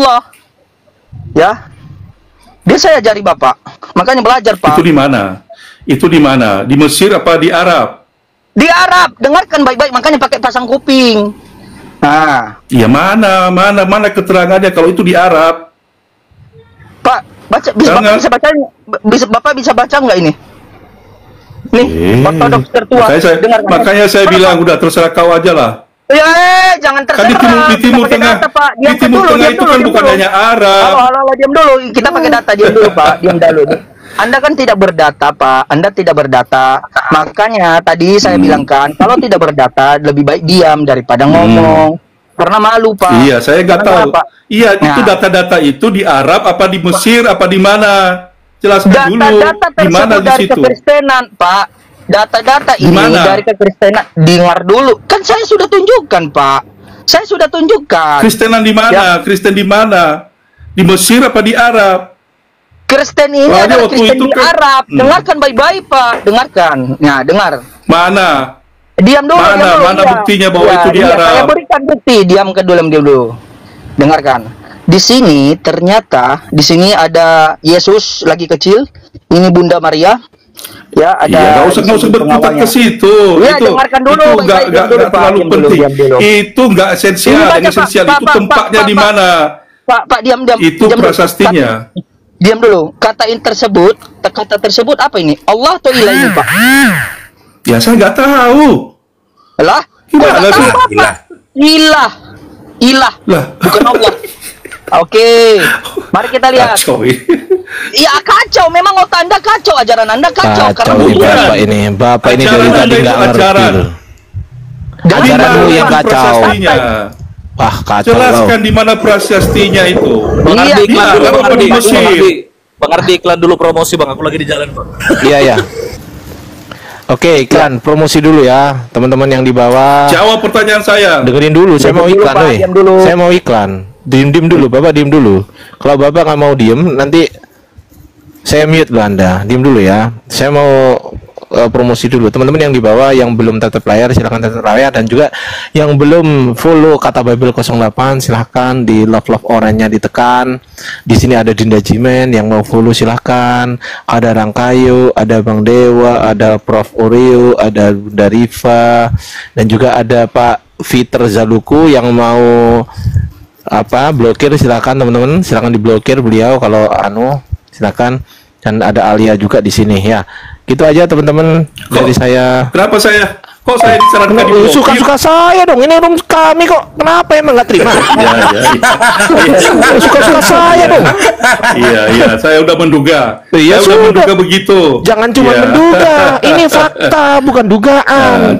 Allah. Ya. Dia saya ajari Bapak. Makanya belajar, Pak. Itu di mana? Itu di mana? Di Mesir apa di Arab? Di Arab. Dengarkan baik-baik, makanya pakai pasang kuping. Nah, Ya mana keterangannya kalau itu di Arab? Pak, baca Bapak bisa baca nggak ini? Nih, ortodoks tertua. Makanya saya bilang udah terserah kau aja lah. Ya, jangan terserah. Kan di Timur Tengah, di Timur Tengah itu kan bukan hanya Arab. Halo, diam dulu. Kita pakai data, diam dulu, Pak. Diam dulu. Anda kan tidak berdata, Pak. Anda tidak berdata. Makanya tadi saya bilang kan, kalau tidak berdata lebih baik diam daripada ngomong. Karena malu, Pak. Iya, saya nggak tahu. Iya, itu data-data itu di Arab apa di Mesir apa di mana? Jelaskan dulu. Di mana di dari situ? Kekristenan, Pak. Data-data ini dari kekristenan. Dengar dulu. Kan saya sudah tunjukkan, Pak. Saya sudah tunjukkan. Kristenan di mana? Kristen di mana? Di Mesir apa di Arab? Kristen ini adalah Kristen di Arab. Dengarkan baik-baik, Pak. Dengarkan. Nah, dengar. Mana? Diam dulu. Mana buktinya bahwa itu di Arab? Saya berikan bukti. Diam dulu. Dengarkan. Di sini ternyata di sini ada Yesus lagi kecil. Ini Bunda Maria. Ya, ada. Nggak usah berputar ke situ. Ya, dengarkan dulu. Itu nggak terlalu penting. Itu nggak esensial. Yang esensial itu tempatnya di mana. Pak, diam. Itu prasastinya. Diam dulu. Kata tersebut apa ini? Allah atau ilah ini, Pak? Ya, saya nggak tahu. Lah? Ilah. Lah. Bukan Allah. Oke. Mari kita lihat. Kacau. Ya kacau, memang otak Anda kacau, ajaran Anda kacau. Bapak ini dari tadi nggak ngerti. Ajaranmu yang kacau. Wah, kacau. Jelaskan di mana prasastinya itu. Bang Ardi iklan dulu promosi, Bang. Aku lagi di jalan, Bang. Iya. Oke, iklan promosi dulu ya, teman-teman yang di bawah. Jawab pertanyaan saya. Dengerin dulu, saya mau iklan, Saya mau iklan. Diem dulu, Bapak diem dulu. Kalau Bapak nggak mau diem, nanti saya mute loh Anda. Diem dulu ya. Saya mau promosi dulu. Teman-teman yang di bawah yang belum tetap layar silahkan tetap layar, dan juga yang belum follow kata Bible 08 silahkan di love orange-nya ditekan. Di sini ada Dinda Jimen yang mau follow silahkan. Ada Rangkayu, ada Bang Dewa, ada Prof Oreo, ada Bunda Riva, dan juga ada Pak Fiter Zaluku yang mau blokir. Silakan teman-teman, silakan diblokir beliau kalau silakan. Dan ada Alia juga di sini ya. Gitu aja teman-teman dari saya. Kenapa saya? Kok saya disarankan di suka-suka saya dong. Ini room kami kok. Kenapa emang nggak terima? Suka-suka saya dong. Iya, saya udah menduga. Saya udah menduga begitu. Jangan cuma menduga. Ini fakta, bukan dugaan.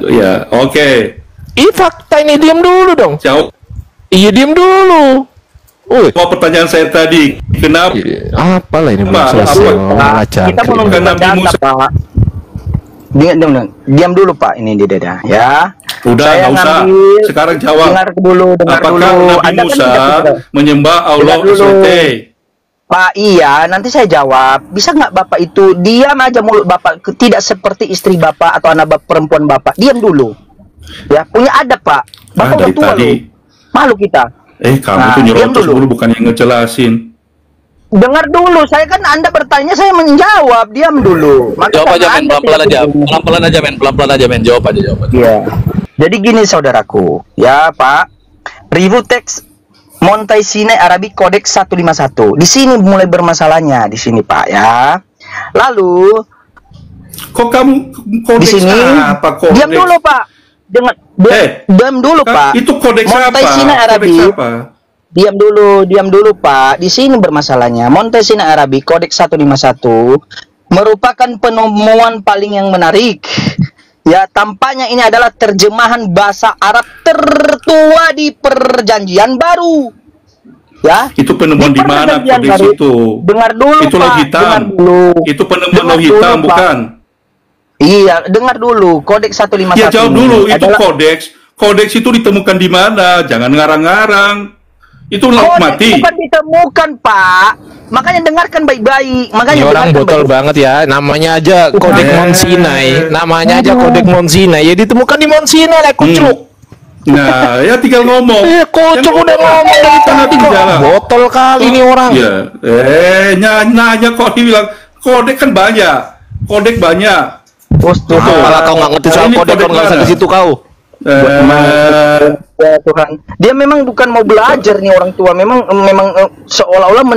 Oke. Ini fakta, ini diam dulu dong. Jawab. Iya, diam dulu. Pertanyaan saya tadi, kenapa? Apalah ini belum selesai. Kita menunggu data, Pak. Diam dulu, Pak. Ini dia ya. Udah, nggak usah. Sekarang jawab. Dengar dulu. Apakah Nabi Musa menyembah Allah SWT? Pak, iya. Nanti saya jawab. Bisa nggak Bapak itu diam aja mulut Bapak, tidak seperti istri Bapak atau anak perempuan Bapak. Diam dulu. Ya, punya adab, Pak. Bapak udah tua loh. Malu kita. Kamu tuh nyerocos dulu, bukan yang ngejelasin. Dengar dulu, saya kan Anda bertanya, saya menjawab. Diam dulu. Jawab aja, men. Pelan-pelan aja, men. Jawab aja. Iya. Jadi gini saudaraku, ya Pak. Review teks Montai Sinai Arabic Codex 151. Di sini mulai bermasalahnya, di sini Pak ya. Lalu kok kamu di sini apa, diam dulu Pak. Diam dulu Pak. Itu kodeks Montai apa? Sinai Arabic. Diam dulu Pak. Di sini bermasalahnya. Montai Sinai Arabic Codex 151 merupakan penemuan paling yang menarik. Ya, tampaknya ini adalah terjemahan bahasa Arab tertua di Perjanjian Baru. Ya. Itu penemuan di mana kodeks itu? Dengar dulu itu Pak. Hitam. Itu penemuan lo hitam dulu, bukan? Iya, dengar dulu. Kodeks 151. Ya, jawab dulu. Itu kodeks. Kodeks itu ditemukan di mana? Jangan ngarang-ngarang. Itu laut mati. Bukan ditemukan, Pak. Makanya dengarkan baik-baik. Makanya orang botol banget ya. Namanya aja Kodeks Mount Sinai. Namanya aja Kodeks Mount Sinai. Ya ditemukan di Mount Sinai lah, kucluk. Nah, ya tinggal ngomong. Kocok udah ngomong dari tadi kok. Botol kali nih orang. Ya, nanya kok dibilang kodek kan banyak. Kodek banyak. Malah kau nggak ngerti soal kodek, kau nggak usah di situ kau. Ya Tuhan, dia memang bukan mau belajar nih orang tua, memang seolah-olah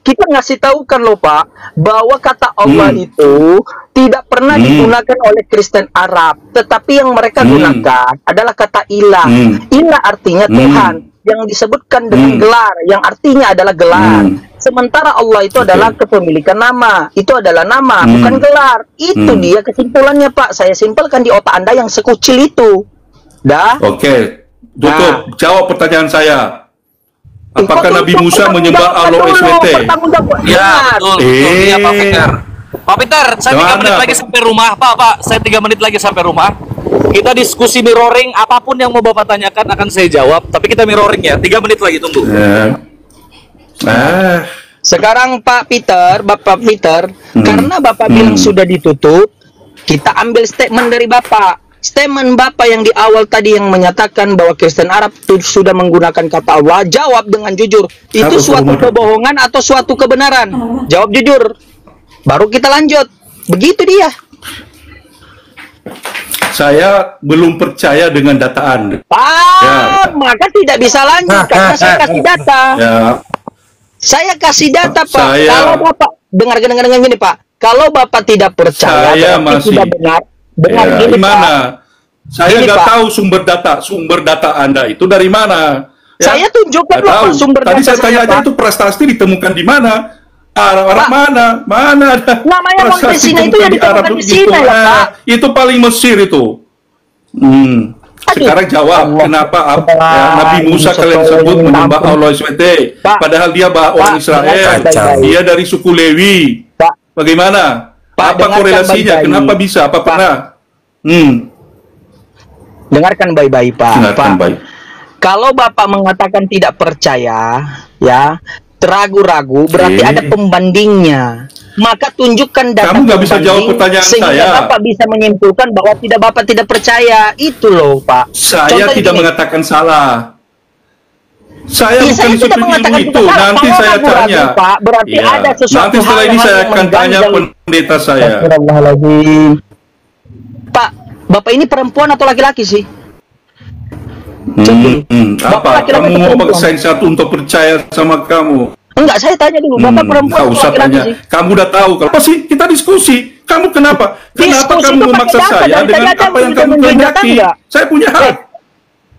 kita ngasih tahu kan loh Pak, bahwa kata Allah itu tidak pernah digunakan oleh Kristen Arab, tetapi yang mereka gunakan adalah kata ilah. Ilah artinya Tuhan, yang disebutkan dengan gelar, yang artinya adalah gelar. Sementara Allah itu adalah kepemilikan nama, itu adalah nama, bukan gelar. Itu dia kesimpulannya Pak, saya simpelkan di otak Anda yang sekucil itu. Dah. Oke, tutup. Jawab pertanyaan saya. Apakah Nabi Musa menyembah Allah SWT? Ya, betul. Iya, Pak Peter. Pak Peter, saya 3 menit lagi sampai rumah. Pak, saya 3 menit lagi sampai rumah. Kita diskusi mirroring, apapun yang mau Bapak tanyakan akan saya jawab. Tapi kita mirroring ya, 3 menit lagi, tunggu. Sekarang Bapak Peter, karena Bapak bilang sudah ditutup, kita ambil statement dari Bapak. Statement Bapak yang di awal tadi yang menyatakan bahwa Kristen Arab itu sudah menggunakan kata Allah, jawab dengan jujur. Itu suatu kebohongan atau suatu kebenaran? Jawab jujur. Baru kita lanjut. Begitu dia. Saya belum percaya dengan data Anda. Maka tidak bisa lanjut karena saya kasih data. Saya kasih data Pak. Kalau Bapak dengar gini Pak. Kalau Bapak tidak percaya, berarti tidak benar. Gimana? Saya nggak tahu sumber data Anda itu dari mana. Saya tunjukkan Bapak sumber data. Tadi saya tanya aja itu prestasi ditemukan di mana? Arab mana ada namanya Montesina itu yang ditemukan di Cina ya Pak. Itu paling Mesir itu. Sekarang jawab kenapa Nabi Musa kalian sebut menyembah Allah SWT, padahal dia orang Israel, dia dari suku Lewi. Bagaimana? Apa korelasinya? Kenapa bisa? Apa pernah? Dengarkan baik-baik Pak. Dengarkan baik. Kalau Bapak mengatakan tidak percaya, ya, ragu-ragu, berarti ada pembandingnya. Maka tunjukkan data. Kamu nggak bisa jawab pertanyaan sehingga saya. Bapak bisa menyimpulkan bahwa Bapak tidak percaya. Itu loh Pak. Saya tidak mengatakan salah. Saya bukan seperti itu. Nanti saya tanya. Pak, berarti ada sesuatu nanti setelah ini saya akan tanya pendeta saya. Pak, Bapak ini perempuan atau laki-laki sih? Apa? Kamu mau paksain satu untuk percaya sama kamu? Enggak, saya tanya dulu. Bapak perempuan atau laki-laki sih? Kamu udah tahu. Apa sih? Kita diskusi. Kamu kenapa? Kenapa kamu memaksa saya dengan apa yang kamu kehendaki? Saya punya hak.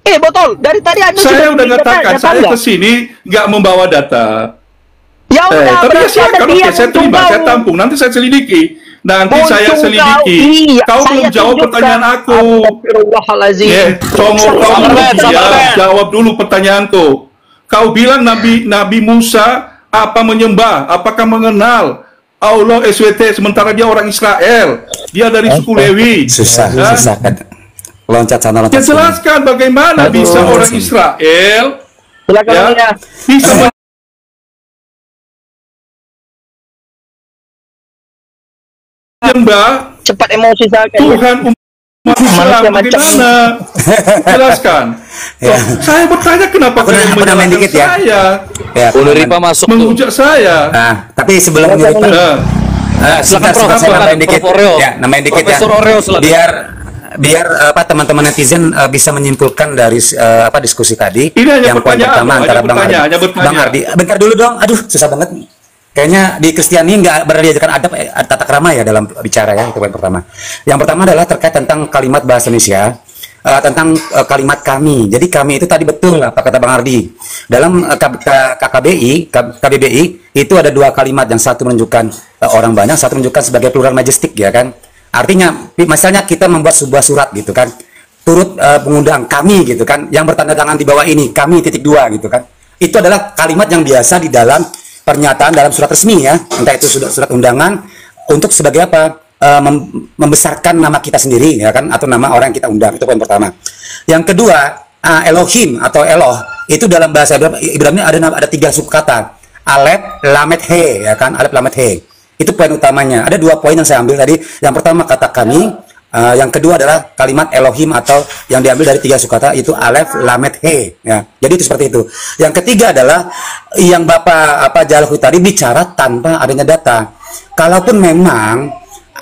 Botol. Dari tadi Anda saya udah ngatakan saya kesini nggak membawa data. Ya udah. Tapi ya silakan. Oke, saya terima. Saya tampung. Nanti saya selidiki. Saya selidiki. Kau belum jawab pertanyaan aku. Jawab dulu pertanyaanku. Kau bilang Nabi Musa apa menyembah? Apakah mengenal Allah SWT sementara dia orang Israel? Dia dari suku Lewi. Susah kan. Loncat sana loncat sini. Jelaskan bagaimana bisa orang Israel bisa menyembah cepat emosi saya Tuhan umat Islam. Bagaimana? Jelaskan. Saya bertanya kenapa kalian menyalahkan saya? Ripa masuk menghujat saya. Tapi sebelum silakan saya nambahin dikit. Nambahin dikit ya. Profesor Oreo, biar teman-teman netizen bisa menyimpulkan dari diskusi tadi. Ini hanya yang poin pertama antara Bang Ardi. Bentar dulu dong. Aduh, susah banget. Kayaknya di Kristiani nggak pernah diajarkan adab tata krama ya dalam bicara ya. Itu poin pertama. Yang pertama adalah terkait tentang kalimat bahasa Indonesia. Tentang kalimat kami. Jadi kami itu tadi betul apa kata Bang Ardi. Dalam KBBI itu ada 2 kalimat, yang satu menunjukkan orang banyak, satu menunjukkan sebagai plural majestic ya kan. Artinya misalnya kita membuat sebuah surat gitu kan, turut mengundang kami gitu kan, yang bertanda tangan di bawah ini kami (2) gitu kan. Itu adalah kalimat yang biasa di dalam pernyataan dalam surat resmi ya, entah itu surat undangan untuk sebagai apa? Membesarkan nama kita sendiri ya kan, atau nama orang yang kita undang. Itu poin pertama. Yang kedua, Elohim atau Eloh itu dalam bahasa Ibrani ada 3 subkata, Alef, Lamet, He ya kan, Alef, Lamet, He. Itu poin utamanya. Ada 2 poin yang saya ambil tadi. Yang pertama kata kami, Yang kedua adalah kalimat Elohim atau yang diambil dari 3 sukata itu Alef, Lamet, He. Ya. Jadi itu seperti itu. Yang ketiga adalah yang Bapak Jalhu tadi bicara tanpa adanya data. Kalaupun memang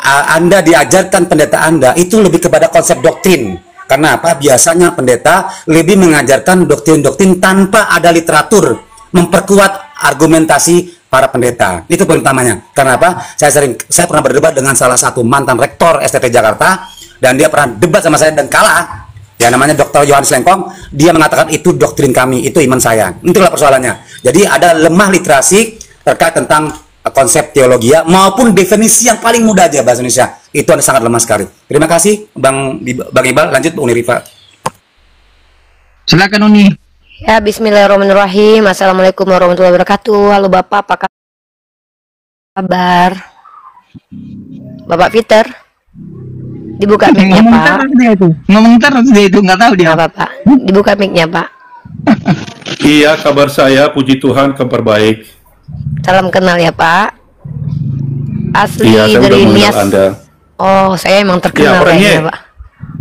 Anda diajarkan pendeta Anda itu lebih kepada konsep doktrin. Karena apa? Biasanya pendeta lebih mengajarkan doktrin-doktrin tanpa ada literatur memperkuat argumentasi para pendeta. Itu poin utamanya. Karena apa? Saya pernah berdebat dengan salah satu mantan rektor STT Jakarta dan dia pernah debat sama saya dan kalah. Ya, namanya Dr. Yohanes Lengkong. Dia mengatakan itu doktrin kami, itu iman saya. Itulah persoalannya. Jadi ada lemah literasi terkait tentang konsep teologi maupun definisi yang paling mudah aja bahasa Indonesia. Itu ada sangat lemah sekali. Terima kasih Bang Iqbal. Lanjut Uni Rifa. Silakan Uni. Ya, bismillahirrahmanirrahim. Assalamualaikum warahmatullahi wabarakatuh. Halo Bapak, apa kabar? Bapak Peter, dibuka mic-nya Pak. Ngomong terus dia itu, nggak tahu dia. Apa Pak? Dibuka mic-nya Pak. Iya, kabar saya, puji Tuhan, kabar baik. Salam kenal ya Pak. Asli Iya, saya dari udah mengenal Nias. Anda. Oh, saya emang terkenal orangnya. Pak.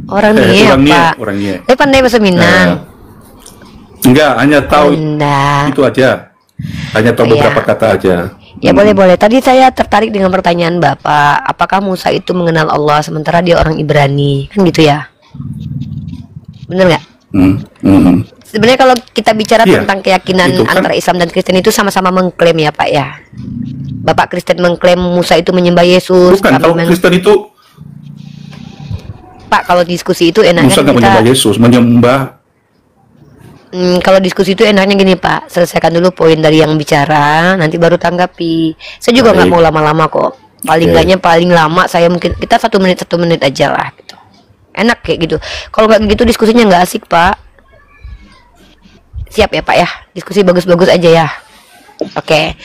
Orangnya Pak. Orangnya. Pandai bahasa Minang. Enggak, hanya tahu Anda. itu aja. Hanya tahu beberapa kata aja. Ya boleh-boleh. Tadi saya tertarik dengan pertanyaan Bapak. Apakah Musa itu mengenal Allah sementara dia orang Ibrani? Kan gitu ya? Bener nggak? Sebenarnya kalau kita bicara tentang keyakinan kan antara Islam dan Kristen itu sama-sama mengklaim ya Pak ya. Bapak Kristen mengklaim Musa itu menyembah Yesus. Bukan, kalau Kristen itu Pak, kalau diskusi itu enaknya Musa nggak menyembah Yesus, menyembah. Kalau diskusi itu enaknya gini Pak, selesaikan dulu poin dari yang bicara, nanti baru tanggapi. Saya juga nggak mau lama-lama kok. Paling enggaknya paling lama saya mungkin kita 1 menit aja lah gitu. Enak kayak gitu. Kalau nggak gitu diskusinya nggak asik Pak. Siap ya Pak ya, diskusi bagus-bagus aja ya. Oke.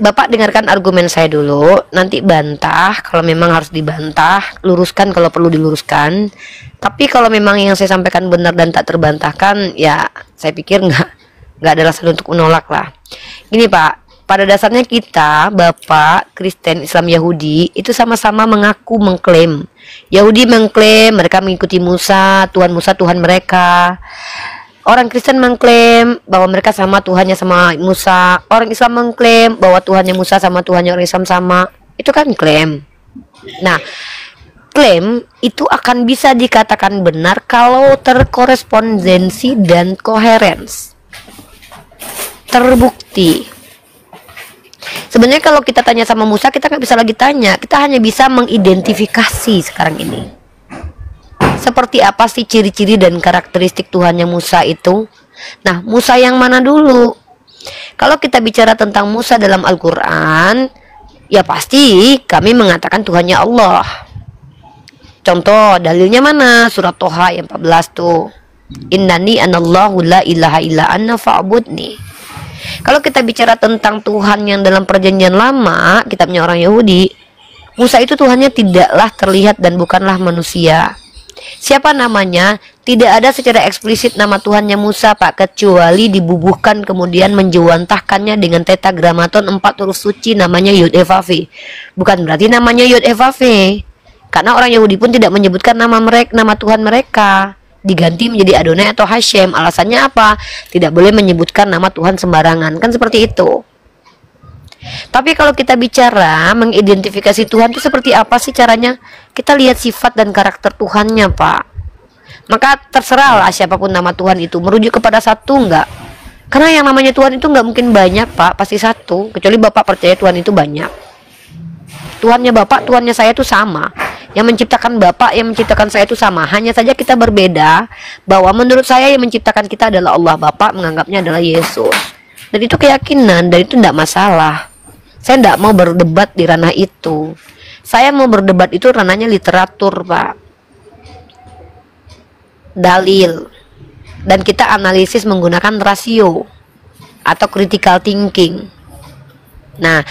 Bapak dengarkan argumen saya dulu, nanti bantah kalau memang harus dibantah, luruskan kalau perlu diluruskan. Tapi kalau memang yang saya sampaikan benar dan tak terbantahkan, ya saya pikir nggak ada alasan untuk menolak lah. Gini Pak, pada dasarnya kita, Bapak, Kristen, Islam, Yahudi itu sama-sama mengaku mengklaim. Yahudi mengklaim mereka mengikuti Musa, Tuhan mereka. Orang Kristen mengklaim bahwa mereka sama Tuhannya sama Musa. Orang Islam mengklaim bahwa Tuhannya Musa sama Tuhannya orang Islam sama. Itu kan klaim. Nah, klaim itu akan bisa dikatakan benar kalau terkorespondensi dan koherens. Terbukti. Sebenarnya kalau kita tanya sama Musa, kita nggak bisa lagi tanya. Kita hanya bisa mengidentifikasi sekarang ini. Seperti apa sih ciri-ciri dan karakteristik Tuhannya Musa itu? Nah, Musa yang mana dulu? Kalau kita bicara tentang Musa dalam Al-Quran, ya pasti kami mengatakan Tuhannya Allah. Contoh, dalilnya mana? Surat Toha yang 14 tuh. Innani anallahu la ilaha illa anna fa'budni. Kalau kita bicara tentang Tuhan yang dalam perjanjian lama, kitabnya orang Yahudi, Musa itu Tuhannya tidaklah terlihat dan bukanlah manusia. Siapa namanya? Tidak ada secara eksplisit nama Tuhannya Musa Pak, kecuali dibubuhkan kemudian menjewantahkannya dengan tetragramaton 4 huruf suci namanya Yod Evav. Bukan berarti namanya Yod Evav, karena orang Yahudi pun tidak menyebutkan nama Tuhan mereka, diganti menjadi Adonai atau Hashem. Alasannya apa? Tidak boleh menyebutkan nama Tuhan sembarangan, kan seperti itu. Tapi kalau kita bicara mengidentifikasi Tuhan itu seperti apa sih caranya? Kita lihat sifat dan karakter Tuhannya Pak. Maka terserahlah siapapun nama Tuhan itu, merujuk kepada satu enggak? Karena yang namanya Tuhan itu enggak mungkin banyak Pak, pasti satu. Kecuali Bapak percaya Tuhan itu banyak. Tuhannya Bapak, Tuhannya saya itu sama. Yang menciptakan Bapak, yang menciptakan saya itu sama. Hanya saja kita berbeda, bahwa menurut saya yang menciptakan kita adalah Allah. Bapak menganggapnya adalah Yesus. Dan itu keyakinan, dan itu enggak masalah. Saya tidak mau berdebat di ranah itu. Saya mau berdebat itu ranahnya literatur Pak, dalil, dan kita analisis menggunakan rasio atau critical thinking. Nah,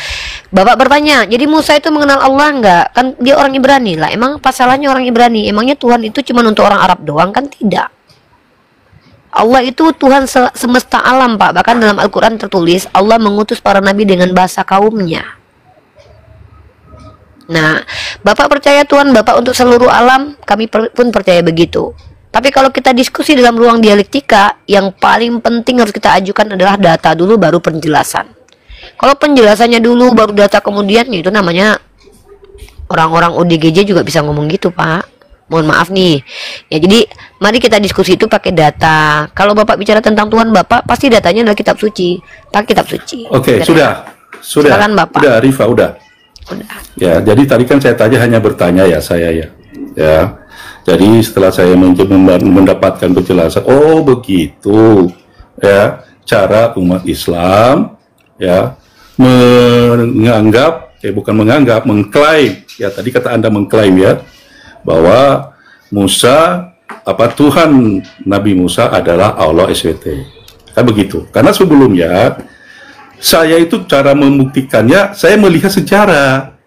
Bapak bertanya, jadi Musa itu mengenal Allah enggak? Kan dia orang Ibrani lah. Emang apa salahnya orang Ibrani? Emangnya Tuhan itu cuma untuk orang Arab doang? Kan tidak. Allah itu Tuhan semesta alam Pak. Bahkan dalam Al-Quran tertulis Allah mengutus para nabi dengan bahasa kaumnya. Nah, Bapak percaya Tuhan Bapak untuk seluruh alam, kami pun percaya begitu. Tapi kalau kita diskusi dalam ruang dialektika, yang paling penting harus kita ajukan adalah data dulu baru penjelasan. Kalau penjelasannya dulu baru data kemudian, itu namanya orang-orang ODGJ juga bisa ngomong gitu, Pak. Mohon maaf nih. Ya, jadi mari kita diskusi itu pakai data. Kalau Bapak bicara tentang Tuhan Bapak, pasti datanya adalah kitab suci. Pakai kitab suci. Oke, sudah. Silakan, Bapak. Udah, Rifa, udah. Ya, jadi tadi kan saya tanya hanya bertanya ya saya ya. Ya. Jadi setelah saya mendapatkan penjelasan, oh begitu. Ya, cara umat Islam ya menganggap, bukan menganggap, mengklaim. Ya, tadi kata Anda mengklaim ya bahwa Musa Tuhan Nabi Musa adalah Allah SWT. Kan begitu. Karena sebelumnya saya itu cara membuktikannya, saya melihat sejarah.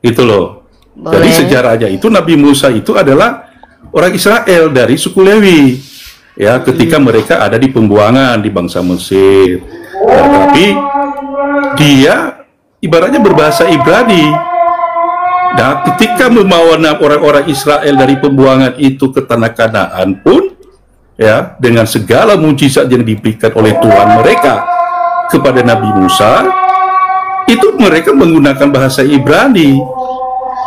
Itu loh. Boleh. Jadi sejarahnya itu Nabi Musa itu adalah orang Israel dari suku Lewi. Ya, ketika mereka ada di pembuangan di bangsa Mesir. Ya, tapi dia ibaratnya berbahasa Ibrani. Nah, ketika membawa orang-orang Israel dari pembuangan itu ke tanah Kanaan pun, ya, dengan segala mujizat yang diberikan oleh Tuhan mereka kepada Nabi Musa, itu mereka menggunakan bahasa Ibrani.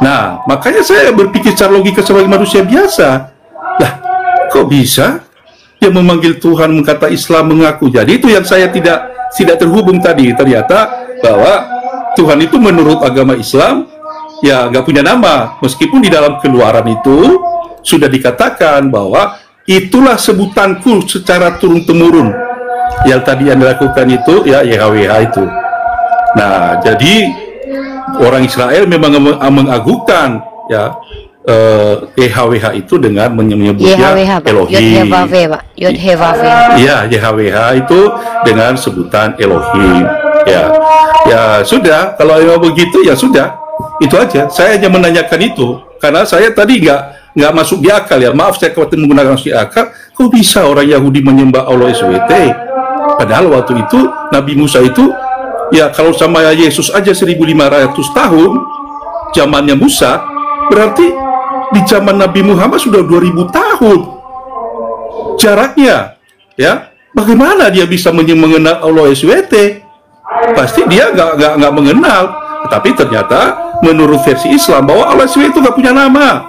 Nah, makanya saya berpikir secara logika sebagai manusia biasa. Lah, kok bisa dia memanggil Tuhan, mengkata Islam, mengaku? Jadi itu yang saya tidak terhubung tadi. Ternyata bahwa Tuhan itu menurut agama Islam ya nggak punya nama, meskipun di dalam Keluaran itu sudah dikatakan bahwa itulah sebutanku secara turun-temurun. Yang tadi yang dilakukan itu ya YHWH itu. Nah, jadi orang Israel memang mengagungkan ya YHWH itu dengan menyebutnya Elohim. Iya, YHWH itu dengan sebutan Elohim. Ya sudah, kalau memang begitu ya sudah, itu aja. Saya hanya menanyakan itu karena saya tadi nggak masuk di akal ya. Maaf saya khawatir menggunakan masuk akal. Kok bisa orang Yahudi menyembah Allah SWT? Padahal waktu itu Nabi Musa itu ya kalau sama Yesus aja 1500 tahun zamannya Musa, berarti di zaman Nabi Muhammad sudah 2000 tahun jaraknya ya. Bagaimana dia bisa mengenal Allah SWT? Pasti dia nggak mengenal. Tapi ternyata menurut versi Islam bahwa Allah SWT itu nggak punya nama.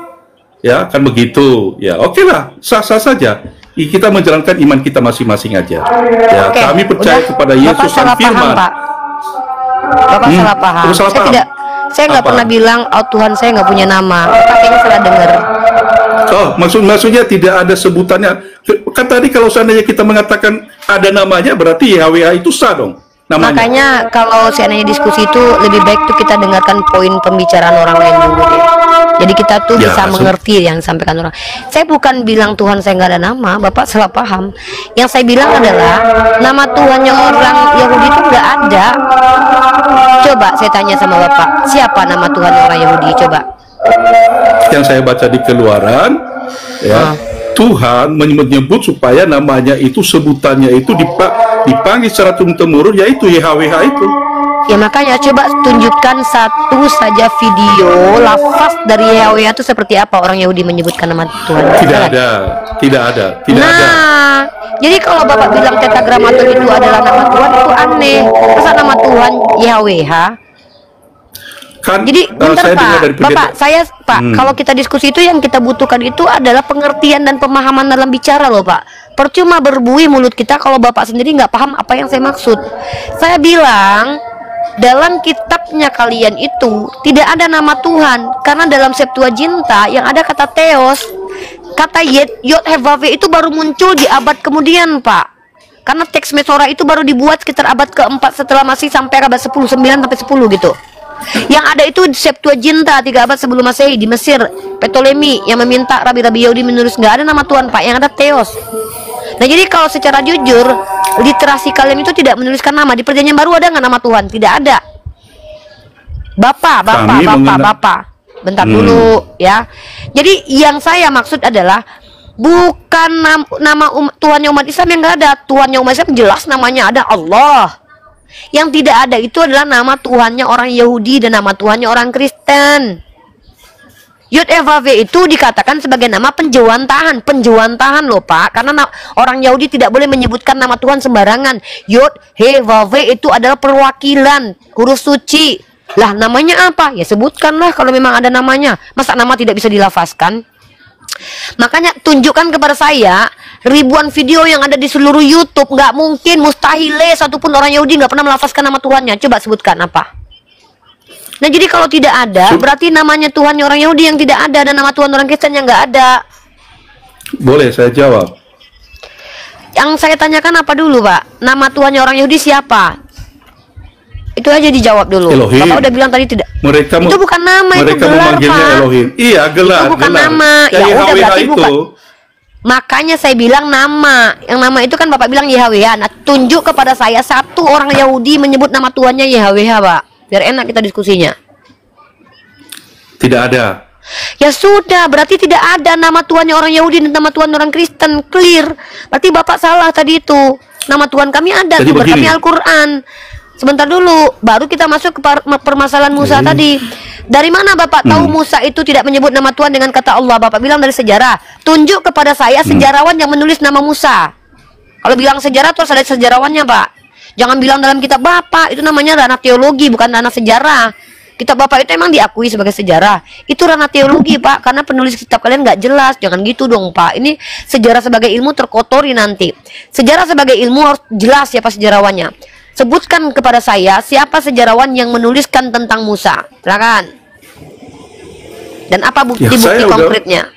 Ya kan begitu. Ya oke lah, sah-sah saja. Kita menjalankan iman kita masing-masing aja. Ya, kami percaya kepada Yesus dan Firman. Bapak salah paham. Saya nggak pernah bilang, oh Tuhan saya nggak punya nama. Bapak kayaknya salah dengar. Oh, maksudnya tidak ada sebutannya. Kan tadi kalau seandainya kita mengatakan ada namanya, berarti YHWH itu sah dong namanya. Makanya kalau seandainya diskusi itu lebih baik tuh kita dengarkan poin pembicaraan orang lain dulu deh. Jadi kita tuh bisa mengerti yang disampaikan orang. Saya bukan bilang Tuhan saya nggak ada nama, Bapak salah paham. Yang saya bilang adalah nama Tuhannya orang Yahudi itu nggak ada. Coba saya tanya sama Bapak, siapa nama Tuhannya orang Yahudi? Coba. Yang saya baca di Keluaran, ya Tuhan menyebut supaya namanya itu, sebutannya itu dipanggil secara turun-temurun, yaitu YHWH itu. Ya makanya coba tunjukkan satu saja video lafaz dari YHWH itu seperti apa orang Yahudi menyebutkan nama Tuhan. Tidak ada. Jadi kalau Bapak bilang tetragramaton itu adalah nama Tuhan, itu aneh. Masa nama Tuhan YHWH? Kan, jadi bentar Pak, kalau kita diskusi itu yang kita butuhkan itu adalah pengertian dan pemahaman dalam bicara loh Pak. Percuma berbuih mulut kita kalau Bapak sendiri nggak paham apa yang saya maksud. Saya bilang dalam kitabnya kalian itu tidak ada nama Tuhan, karena dalam Septuaginta yang ada kata Theos, kata Yod Hevave itu baru muncul di abad kemudian Pak. Karena teks Mesora itu baru dibuat sekitar abad keempat setelah Masehi sampai abad 10, 9 sampai 10 gitu. Yang ada itu Septuaginta 3 abad sebelum Masehi di Mesir, Ptolemy yang meminta rabi-rabi Yahudi menulis, nggak ada nama Tuhan Pak, yang ada Theos. Nah jadi kalau secara jujur literasi kalian itu tidak menuliskan nama. Di Perjanjian Baru ada nggak nama Tuhan? Tidak ada. Bapak, bentar dulu ya. Jadi yang saya maksud adalah bukan nama Tuhannya umat Islam yang nggak ada. Tuhannya umat Islam jelas namanya ada Allah. Yang tidak ada itu adalah nama Tuhannya orang Yahudi dan nama Tuhannya orang Kristen. Yud-Heh-Vav-He itu dikatakan sebagai nama penjewantahan. Penjewantahan loh Pak. Karena orang Yahudi tidak boleh menyebutkan nama Tuhan sembarangan. Yud-Heh-Vav-He itu adalah perwakilan huruf suci. Lah namanya apa? Ya sebutkanlah kalau memang ada namanya. Masa nama tidak bisa dilafazkan? Makanya tunjukkan kepada saya ribuan video yang ada di seluruh YouTube. Nggak mungkin, mustahil satupun orang Yahudi nggak pernah melafazkan nama Tuhannya. Coba sebutkan apa? Nah jadi kalau tidak ada, berarti namanya Tuhannya orang Yahudi yang tidak ada, dan nama Tuhan orang Kristen yang nggak ada. Boleh saya jawab? Yang saya tanyakan apa dulu Pak? Nama Tuhannya orang Yahudi siapa? Itu aja dijawab dulu. Elohim. Bapak udah bilang tadi tidak. Mereka itu bukan nama, mereka itu gelar Pak. Elohim. Iya gelar. Itu bukan gelar. nama. Ya udah berarti itu. bukan. Makanya saya bilang nama. Yang nama itu kan Bapak bilang Yahweh. Nah tunjuk kepada saya satu orang Yahudi menyebut nama Tuhannya Yahweh Pak. Biar enak kita diskusinya. Tidak ada. Ya sudah, berarti tidak ada nama Tuhannya orang Yahudi dan nama Tuhan orang Kristen. Clear. Berarti Bapak salah tadi itu. Nama Tuhan kami ada, Jadi sumber kami begini. Al-Quran. Sebentar dulu, baru kita masuk ke permasalahan Musa tadi. Dari mana Bapak tahu Musa itu tidak menyebut nama Tuhan dengan kata Allah? Bapak bilang dari sejarah. Tunjuk kepada saya sejarawan yang menulis nama Musa. Kalau bilang sejarah terus ada sejarawannya Pak. Jangan bilang dalam kitab Bapak, itu namanya ranah teologi, bukan ranah sejarah. Kitab Bapak itu emang diakui sebagai sejarah. Itu ranah teologi Pak, karena penulis kitab kalian nggak jelas. Jangan gitu dong Pak. Ini sejarah sebagai ilmu terkotori nanti. Sejarah sebagai ilmu harus jelas siapa sejarawannya. Sebutkan kepada saya siapa sejarawan yang menuliskan tentang Musa. Silakan. Dan apa bukti-bukti konkretnya?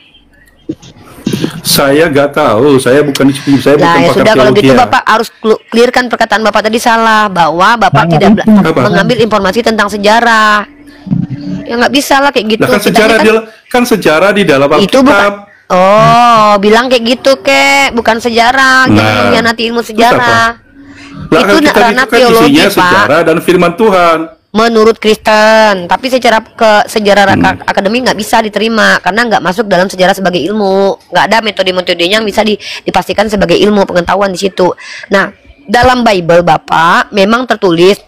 Saya nggak tahu, saya bukan saya bukan ya pakar sudah, kalau teologi gitu ya. Bapak harus clearkan perkataan Bapak tadi salah, bahwa Bapak tidak mengambil informasi tentang sejarah. Ya nggak bisa lah kayak gitu. Nah, kan sejarah di dalam Alkitab. Itu bukan. Oh, bilang kayak gitu bukan sejarah. Jangan mengkhianati ilmu sejarah. Itu ranah teologi Pak. Sejarah dan firman Tuhan. Menurut Kristen, tapi secara sejarah akademik nggak bisa diterima karena nggak masuk dalam sejarah sebagai ilmu. Nggak ada metode-metodenya yang bisa dipastikan sebagai ilmu pengetahuan di situ. Nah, dalam Bible Bapak memang tertulis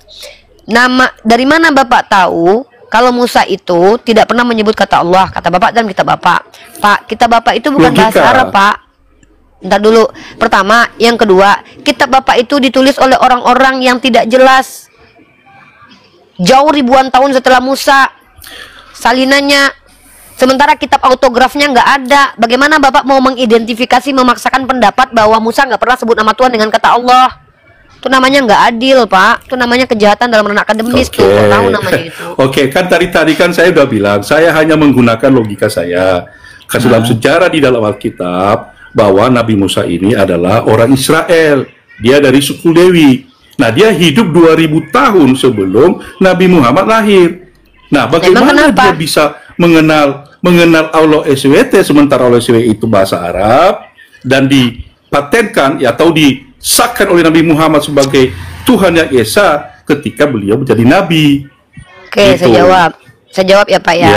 nama. Dari mana Bapak tahu kalau Musa itu tidak pernah menyebut kata Allah, kata Bapak dalam kitab Bapak? Pak, kitab Bapak itu bukan bahasa Arab Pak. Bentar dulu. Pertama, yang kedua, kitab Bapak itu ditulis oleh orang-orang yang tidak jelas. Jauh ribuan tahun setelah Musa salinannya, sementara kitab autografnya nggak ada. Bagaimana Bapak mau mengidentifikasi, memaksakan pendapat bahwa Musa nggak pernah sebut nama Tuhan dengan kata Allah? Itu namanya nggak adil Pak. Itu namanya kejahatan dalam ranah akademis. Tuh tahu namanya itu. Oke, kan tadi kan saya udah bilang, saya hanya menggunakan logika saya. Dalam sejarah di dalam Alkitab bahwa Nabi Musa ini adalah orang Israel. Dia dari suku Lewi. Nah, dia hidup 2000 tahun sebelum Nabi Muhammad lahir. Nah, bagaimana dia bisa mengenal Allah SWT sementara Allah SWT itu bahasa Arab dan dipatenkan ya, atau disahkan oleh Nabi Muhammad sebagai Tuhan yang Esa ketika beliau menjadi nabi. Oke, gitu. Saya jawab ya Pak ya.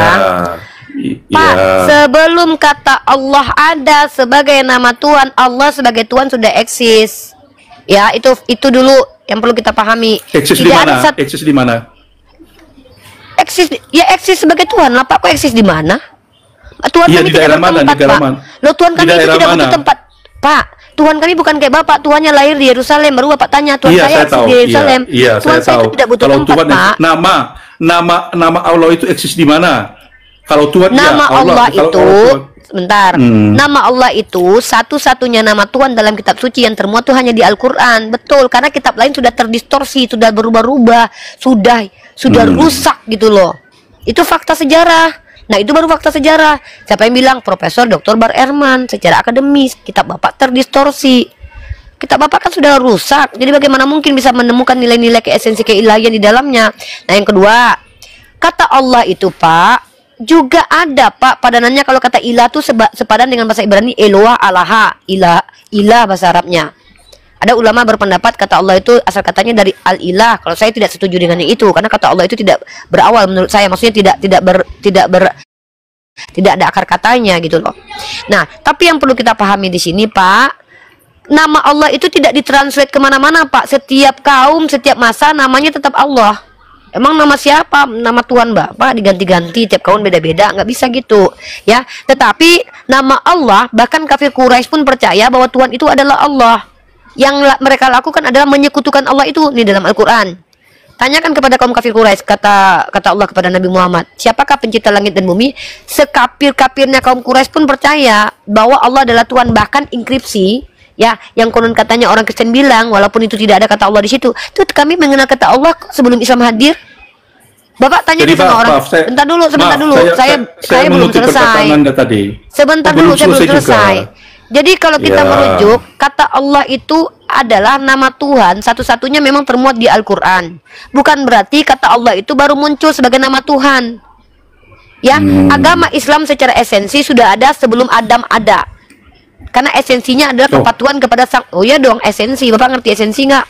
Pak, sebelum kata Allah ada sebagai nama Tuhan, Allah sebagai Tuhan sudah eksis. Ya, itu dulu yang perlu kita pahami. Eksis di mana? Eksis di mana? Eksis sebagai Tuhan lah Pak. Kok eksis di mana? Tuhan kami tidak bertempat Pak. Loh, Tuhan kami itu tidak butuh tempat Pak. Tuhan kami bukan kayak Bapak. Tuhannya lahir di Yerusalem. Baru Bapak tanya Tuhan saya eksis di Yerusalem. Tuhan saya itu tidak butuh tempat Pak. Nama Allah itu eksis di mana? Kalau Tuhan nama Allah itu sebentar. Nama Allah itu satu-satunya nama Tuhan dalam kitab suci yang termuat itu hanya di Al-Quran. Betul, karena kitab lain sudah terdistorsi, sudah berubah-ubah, sudah rusak gitu loh. Itu fakta sejarah. Nah, itu baru fakta sejarah. Siapa yang bilang? Profesor Dr. Bar Ehrman. Secara akademis, kitab Bapak terdistorsi. Kitab Bapak kan sudah rusak. Jadi bagaimana mungkin bisa menemukan nilai-nilai keesensi keilahian di dalamnya? Nah, yang kedua, kata Allah itu Pak juga ada Pak padanannya. Kalau kata ilah itu sepadan dengan bahasa Ibrani Eloah, Alaha, ilah bahasa Arabnya. Ada ulama berpendapat kata Allah itu asal katanya dari al-ilah. Kalau saya tidak setuju dengan yang itu, karena kata Allah itu tidak berawal menurut saya. Maksudnya tidak ada akar katanya gitu loh. Nah, tapi yang perlu kita pahami di sini Pak, nama Allah itu tidak ditranslate kemana-mana, Pak. Setiap kaum, setiap masa namanya tetap Allah. Emang nama siapa? Nama Tuhan Bapak diganti-ganti, tiap kaum beda-beda, nggak bisa gitu, ya. Tetapi nama Allah, bahkan kafir Quraisy pun percaya bahwa Tuhan itu adalah Allah. Yang mereka lakukan adalah menyekutukan Allah itu di dalam Al-Quran. Tanyakan kepada kaum kafir Quraisy, kata Allah kepada Nabi Muhammad, siapakah pencipta langit dan bumi? Sekafir-kafirnya kaum Quraisy pun percaya bahwa Allah adalah Tuhan, bahkan inskripsi, ya, yang konon katanya orang Kristen bilang, walaupun itu tidak ada kata Allah di situ, tuh kami mengenal kata Allah sebelum Islam hadir. Bapak tanya Jadi, sama orang. Sebentar dulu. Saya belum selesai. Sebentar dulu, saya belum selesai. Jadi kalau kita merujuk, kata Allah itu adalah nama Tuhan satu-satunya memang termuat di Al-Quran. Bukan berarti kata Allah itu baru muncul sebagai nama Tuhan. Ya, agama Islam secara esensi sudah ada sebelum Adam ada. Karena esensinya adalah kepatuhan kepada sang. Oh ya dong, esensi. Bapak ngerti esensi nggak?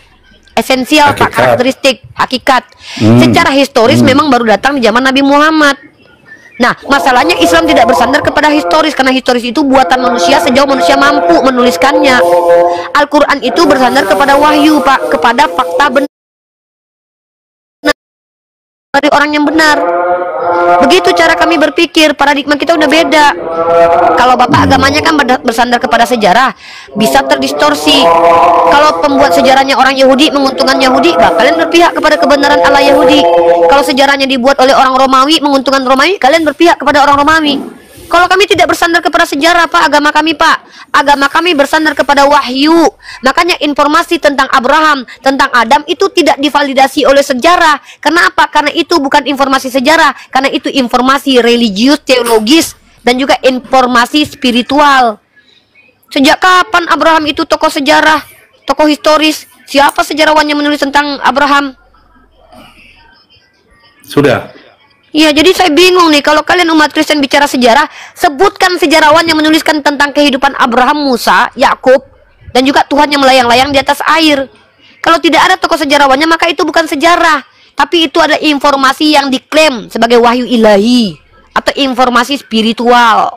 Esensial, Pak, karakteristik, hakikat. Secara historis memang baru datang di zaman Nabi Muhammad. Nah, masalahnya Islam tidak bersandar kepada historis, karena historis itu buatan manusia sejauh manusia mampu menuliskannya. Al-Quran itu bersandar kepada wahyu, Pak, kepada fakta benar dari orang yang benar. Begitu cara kami berpikir, paradigma kita udah beda. Kalau Bapak agamanya kan bersandar kepada sejarah, bisa terdistorsi. Kalau pembuat sejarahnya orang Yahudi menguntungkan Yahudi, kalian berpihak kepada kebenaran Allah Yahudi. Kalau sejarahnya dibuat oleh orang Romawi menguntungkan Romawi, kalian berpihak kepada orang Romawi. Kalau kami tidak bersandar kepada sejarah, Pak, agama kami, Pak. Agama kami bersandar kepada wahyu. Makanya informasi tentang Abraham, tentang Adam itu tidak divalidasi oleh sejarah. Kenapa? Karena itu bukan informasi sejarah. Karena itu informasi religius, teologis, dan juga informasi spiritual. Sejak kapan Abraham itu tokoh sejarah, tokoh historis? Siapa sejarawan yang menulis tentang Abraham? Sudah. Ya, jadi saya bingung nih, kalau kalian umat Kristen bicara sejarah, sebutkan sejarawan yang menuliskan tentang kehidupan Abraham, Musa, Yakub, dan juga Tuhan yang melayang-layang di atas air. Kalau tidak ada tokoh sejarawannya, maka itu bukan sejarah, tapi itu ada informasi yang diklaim sebagai wahyu ilahi atau informasi spiritual.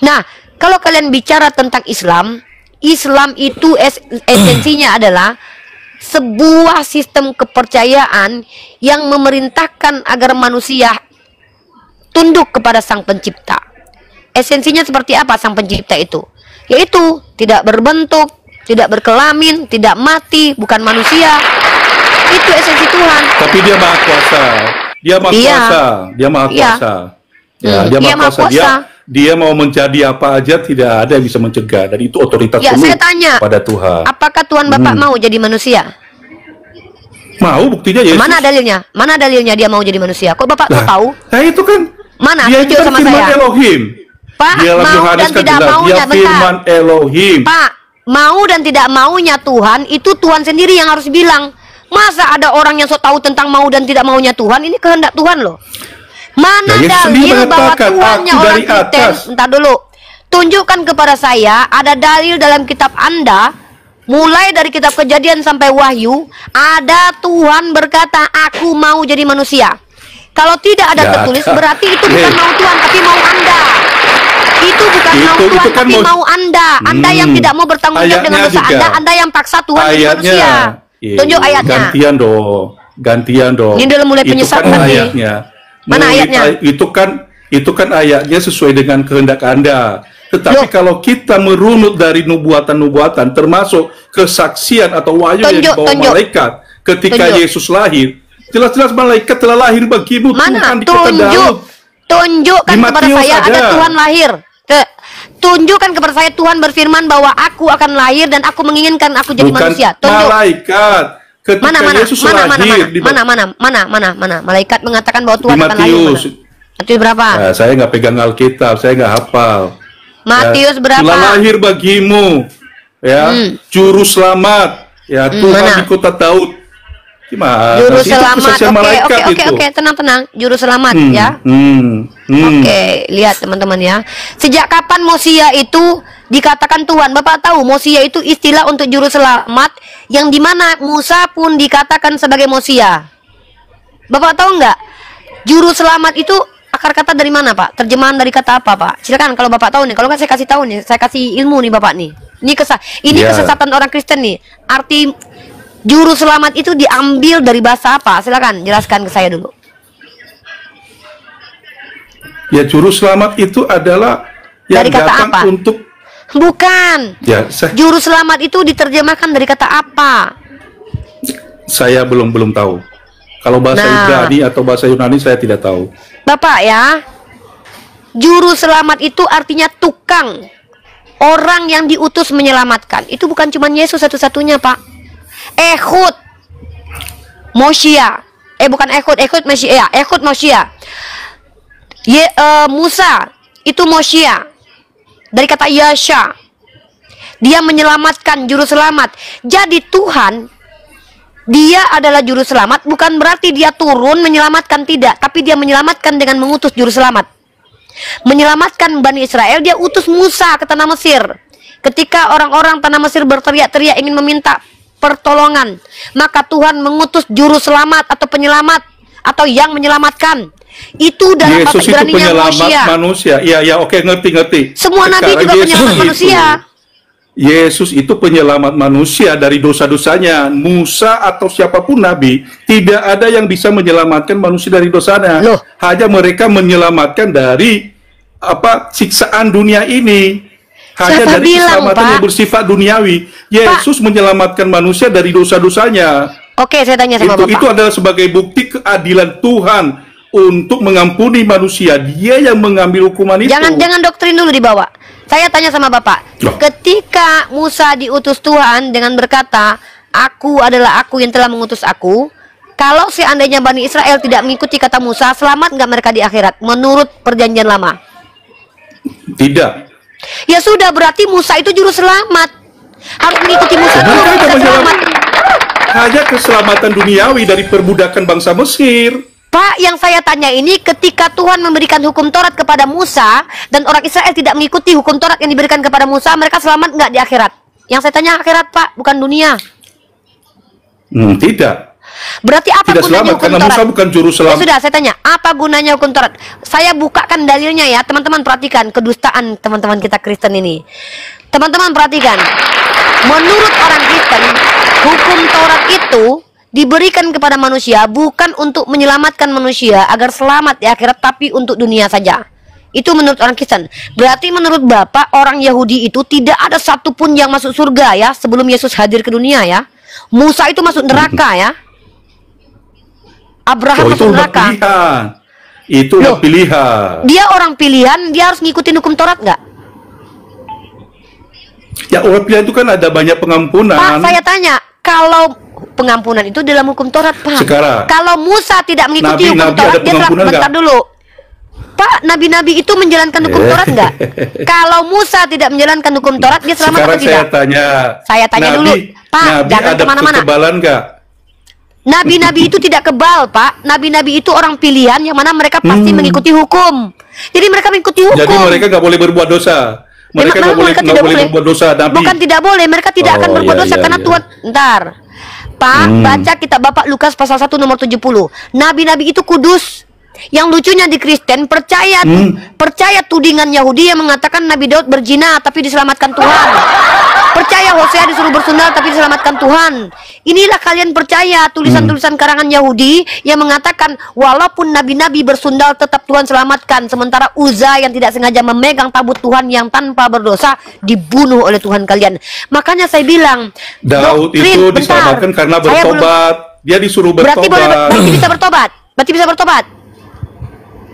Nah, kalau kalian bicara tentang Islam, Islam itu esensinya adalah sebuah sistem kepercayaan yang memerintahkan agar manusia tunduk kepada sang pencipta. Esensinya seperti apa sang pencipta itu? Yaitu tidak berbentuk, tidak berkelamin, tidak mati, bukan manusia. Itu esensi Tuhan. Tapi dia maha kuasa. Dia maha kuasa. Dia maha kuasa. Ya, dia maha kuasa. Dia mau menjadi apa aja, tidak ada yang bisa mencegah. Dan itu otoritas ya, saya tanya, pada Tuhan. Apakah Tuhan Bapak mau jadi manusia? Mau, buktinya Yesus. Mana dalilnya? Mana dalilnya dia mau jadi manusia? Kok Bapak tahu? Nah itu kan. Mana? Dia itu kan firman Elohim. Pak, mau dan tidak maunya. Dia firman Elohim. Pak, mau dan tidak maunya Tuhan, itu Tuhan sendiri yang harus bilang. Masa ada orang yang sok tahu tentang mau dan tidak maunya Tuhan? Ini kehendak Tuhan loh. Mana dalil bahwa Tuhannya orang Kristen? Entar dulu. Tunjukkan kepada saya ada dalil dalam kitab Anda, mulai dari kitab Kejadian sampai Wahyu, ada Tuhan berkata, aku mau jadi manusia. Kalau tidak ada tertulis, berarti itu bukan mau Tuhan, tapi mau Anda. Itu bukan mau Tuhan, tapi mau Anda. Anda yang tidak mau bertanggung jawab dengan dosa Anda yang paksa Tuhan jadi manusia. Tunjuk ayatnya. Gantian dong. Ini udah mulai penyesatan nih. Mana ayatnya? Itu kan ayatnya sesuai dengan kehendak Anda. Tetapi kalau kita merunut dari nubuatan-nubuatan, termasuk kesaksian atau wahyu yang dibawa malaikat ketika Yesus lahir, jelas-jelas malaikat telah lahir bagimu. Mana? Tunjukkan kepada saya ada Tuhan lahir. Tunjukkan kepada saya Tuhan berfirman bahwa aku akan lahir dan aku menginginkan aku jadi manusia. Tunjuk. Malaikat. Ketika Yesus lahir. Mana? Malaikat mengatakan bahwa Tuhan akan lahir. Matius berapa? Nah, saya nggak pegang Alkitab, saya nggak hafal. Matius berapa? Telah lahir bagimu, ya, juru selamat, ya, Tuhan di kota Daud. Gimana? Juru selamat. Oke, tenang. Juru selamat, ya. Oke, lihat teman-teman ya. Sejak kapan Mosia itu dikatakan Tuhan? Bapak tahu Mosia itu istilah untuk juru selamat, yang dimana Musa pun dikatakan sebagai Mosia. Bapak tahu nggak? Juru selamat itu akar kata dari mana, Pak? Terjemahan dari kata apa, Pak? Silakan kalau Bapak tahu nih. Kalau nggak saya kasih tahu nih. Saya kasih ilmu nih Bapak nih. Ini kesesatan orang Kristen nih. Arti juru selamat itu diambil dari bahasa apa? Silakan jelaskan ke saya dulu. Ya, juru selamat itu adalah yang dari kata datang apa? untuk Bukan. ya, Juru selamat itu diterjemahkan dari kata apa? saya belum tahu. Kalau bahasa Ibrani atau bahasa Yunani saya tidak tahu. Bapak ya, juru selamat itu artinya tukang, orang yang diutus menyelamatkan. Itu bukan cuma Yesus satu-satunya, Pak. Ehud Mosia, bukan Ehud Mosia, Ehud Mosia. Musa itu Mosia dari kata Yasha. Dia menyelamatkan, juru selamat. Jadi Tuhan, dia adalah juru selamat, bukan berarti dia turun menyelamatkan, tidak, tapi dia menyelamatkan dengan mengutus juru selamat. Menyelamatkan Bani Israel, dia utus Musa ke tanah Mesir. Ketika orang-orang tanah Mesir berteriak-teriak ingin meminta pertolongan, maka Tuhan mengutus juru selamat atau penyelamat atau yang menyelamatkan. Itu dalam bahasa Yesus itu penyelamat manusia. Iya, oke, ngerti. Semua nabi juga penyelamat manusia. Yesus itu penyelamat manusia dari dosa-dosanya. Musa atau siapapun nabi, tidak ada yang bisa menyelamatkan manusia dari dosanya. Loh. Hanya mereka menyelamatkan dari siksaan dunia ini. Hanya Siapa dari bilang, keselamatan Pak? yang bersifat duniawi. Yesus menyelamatkan manusia dari dosa-dosanya. Oke, saya tanya sama Bapak. Itu adalah sebagai bukti keadilan Tuhan untuk mengampuni manusia. Dia yang mengambil hukuman itu. Jangan doktrin dulu dibawa. Saya tanya sama Bapak. Loh. Ketika Musa diutus Tuhan dengan berkata, "Aku adalah aku yang telah mengutus aku." Kalau seandainya Bani Israel tidak mengikuti kata Musa, selamat nggak mereka di akhirat? Menurut perjanjian lama. Tidak. Ya sudah, berarti Musa itu juru selamat. Harus mengikuti Musa dulu bisa selamat. Hanya keselamatan duniawi dari perbudakan bangsa Mesir. Pak, yang saya tanya ini, ketika Tuhan memberikan hukum Taurat kepada Musa dan orang Israel tidak mengikuti hukum Taurat yang diberikan kepada Musa, mereka selamat nggak di akhirat? Yang saya tanya akhirat, Pak, bukan dunia. Tidak. Berarti apa Tidak gunanya selamat hukum karena Taurat? Musa bukan juru selamat. Ya sudah, saya tanya, apa gunanya hukum Taurat? Saya bukakan dalilnya ya, teman-teman perhatikan kedustaan teman-teman kita Kristen ini. Teman-teman perhatikan, menurut orang Kristen, hukum Taurat itu diberikan kepada manusia bukan untuk menyelamatkan manusia agar selamat di akhirat, tapi untuk dunia saja. Itu menurut orang Kristen. Berarti menurut Bapak, orang Yahudi itu tidak ada satupun yang masuk surga ya sebelum Yesus hadir ke dunia ya. Musa itu masuk neraka ya. Abraham masuk neraka. Itu pilihan. Dia orang pilihan, dia harus ngikutin hukum Taurat nggak? Ya, orang pilihan itu kan ada banyak pengampunan. Pak, saya tanya, kalau pengampunan itu dalam hukum Taurat, Pak. Sekarang, kalau Musa tidak mengikuti hukum Taurat, dia selamat. Bentar dulu. Pak, nabi-nabi itu menjalankan hukum Taurat nggak? Kalau Musa tidak menjalankan hukum Taurat, dia selamat atau tidak? Saya tanya dulu, Pak, jangan kemana-mana. Kekebalan nggak? Nabi-nabi itu tidak kebal, Pak. Nabi-nabi itu orang pilihan yang mana mereka pasti mengikuti hukum. Jadi mereka mengikuti hukum. Jadi mereka nggak boleh berbuat dosa. Mereka nggak boleh berbuat dosa. Bukan tidak boleh, mereka tidak akan berbuat dosa karena Tuhan. Ntar, Pak, baca kitab Bapak Lukas pasal 1 nomor 70. Nabi-nabi itu kudus. Yang lucunya di Kristen percaya tudingan Yahudi yang mengatakan Nabi Daud berzina tapi diselamatkan Tuhan. Percaya Hosea disuruh bersundal tapi diselamatkan Tuhan. Inilah kalian percaya tulisan-tulisan karangan Yahudi yang mengatakan walaupun nabi-nabi bersundal tetap Tuhan selamatkan, sementara Uza yang tidak sengaja memegang tabut Tuhan yang tanpa berdosa dibunuh oleh Tuhan kalian. Makanya saya bilang Daud itu diselamatkan karena bertobat. Dia disuruh bertobat. Berarti bisa bertobat. Berarti bisa bertobat.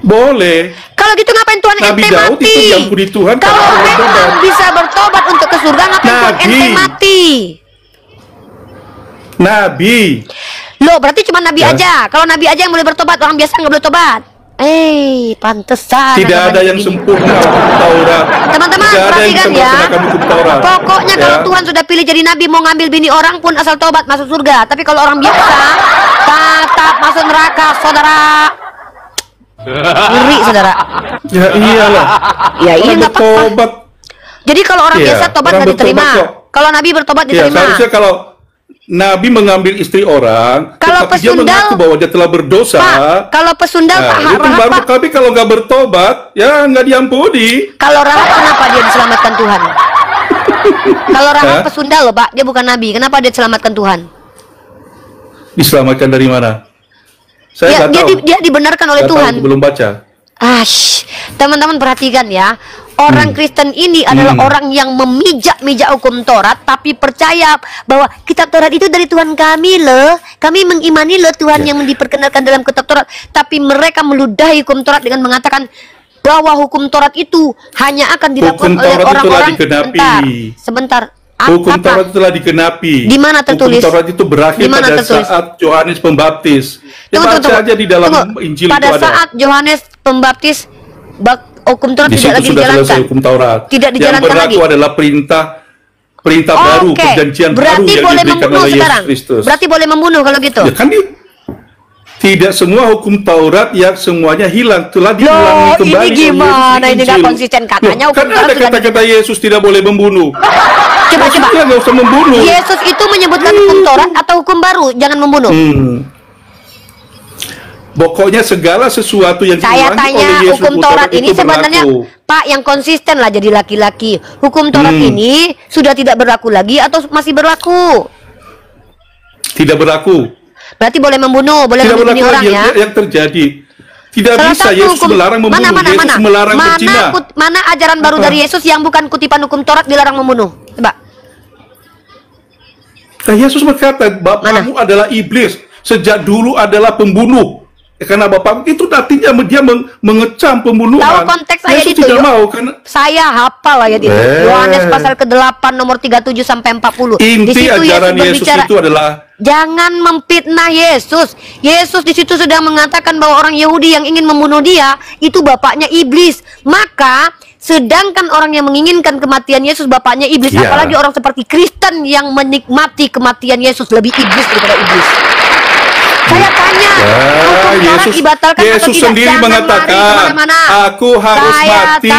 Boleh. Kalau gitu ngapain Tuhan Nabi ente Daud mati? itu diampuni Tuhan. Kalau memang bisa bertobat untuk ke surga, ngapain Tuhan ente mati? Nabi. Loh, berarti cuma Nabi aja. Kalau Nabi aja yang boleh bertobat, orang biasa nggak boleh tobat. Pantesan. Tidak ada yang sempurna hukum Taurat. Teman-teman perhatikan ya. Pokoknya kalau Tuhan sudah pilih jadi Nabi, mau ngambil bini orang pun asal tobat masuk surga. Tapi kalau orang biasa tetap masuk neraka, saudara. Ngeri, saudara. Ya iyalah. Ya iya nggak apa-apa. Jadi kalau orang biasa tobat nggak diterima. Kalau Nabi bertobat diterima. Seharusnya Nabi mengambil istri orang, kalau tetapi dia mengaku bahwa dia telah berdosa. Pak, kalau pesundal Pak itu baru kami kalau nggak bertobat, ya nggak diampuni. Kalau Rahab kenapa dia diselamatkan Tuhan? Kalau Rahab pesundal loh Pak, dia bukan Nabi, kenapa dia diselamatkan Tuhan? Diselamatkan dari mana? Saya nggak tahu. Dia dibenarkan oleh Tuhan. Tahu, belum baca. Teman-teman perhatikan ya. Orang Kristen ini adalah orang yang memijak-mijak hukum Taurat, tapi percaya bahwa kitab Taurat itu dari Tuhan kami loh. Kami mengimani loh Tuhan yang diperkenalkan dalam kitab Taurat. Tapi mereka meludahi hukum Taurat dengan mengatakan bahwa hukum Taurat itu hanya akan dilakukan oleh orang-orang. Sebentar. Hukum Taurat itu telah digenapi. Di mana tertulis? Hukum Taurat itu berakhir pada saat Yohanes Pembaptis. Baca aja di dalam Injil pada itu ada. saat Yohanes Pembaptis, hukum Taurat tidak lagi dijalankan. Hukum Taurat. Tidak dijalankan yang berlaku lagi. adalah perintah baru, perjanjian baru yang diberikan oleh Yesus Kristus. Berarti boleh membunuh kalau gitu. Ya kan tidak semua hukum Taurat yang semuanya hilang, telah diulangi kembali. Ini gimana? Ini nggak konsisten katanya. Kan ada kata-kata Yesus tidak boleh membunuh. Coba. Nggak usah membunuh. Yesus itu menyebutkan hukum Taurat atau hukum baru, jangan membunuh. Pokoknya segala sesuatu yang saya tanya oleh Yesus, hukum Taurat ini sebenarnya Pak yang konsisten lah jadi laki-laki. Hukum Taurat ini sudah tidak berlaku lagi atau masih berlaku? Tidak berlaku. Berarti boleh membunuh, boleh membunuh orang ya? Yang terjadi tidak bisa Yesus melarang membunuh. Yesus melarang berzina. Mana ajaran baru dari Yesus yang bukan kutipan hukum Taurat dilarang membunuh? Coba. Nah, Yesus berkata, bapakmu adalah iblis, sejak dulu adalah pembunuh. Karena bapak itu artinya dia mengecam pembunuhan. Tahu konteks ayat Yesus itu? tidak mau, karena saya hafal ayat itu. Yohanes pasal ke-8 nomor 37 sampai 40. Inti di situ ajaran Yesus berbicara, itu adalah jangan memfitnah Yesus. Yesus di situ sedang mengatakan bahwa orang Yahudi yang ingin membunuh dia itu bapaknya iblis. Maka sedangkan orang yang menginginkan kematian Yesus bapaknya iblis, apalagi orang seperti Kristen yang menikmati kematian Yesus lebih iblis daripada iblis. Saya tanya, Yesus sendiri mengatakan, aku harus mati.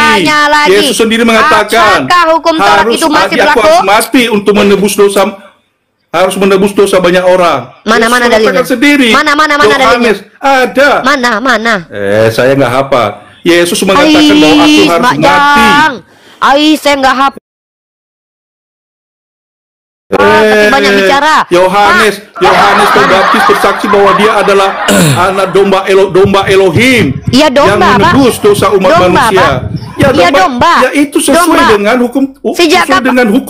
Yesus sendiri mengatakan, hukum Taurat itu masih berlaku? Aku harus mati untuk menebus dosa, harus menebus dosa banyak orang. Mana dalilnya? Sendiri. Mana dalilnya? Ada. Mana? Saya nggak hafal. Yesus mengatakan bahwa aku harus mati. Saya nggak hafal. Tapi banyak bicara. Yohanes Pembaptis bersaksi bahwa dia adalah anak domba Elohim yang menebus dosa umat manusia. Domba. Ya itu sesuai dengan hukum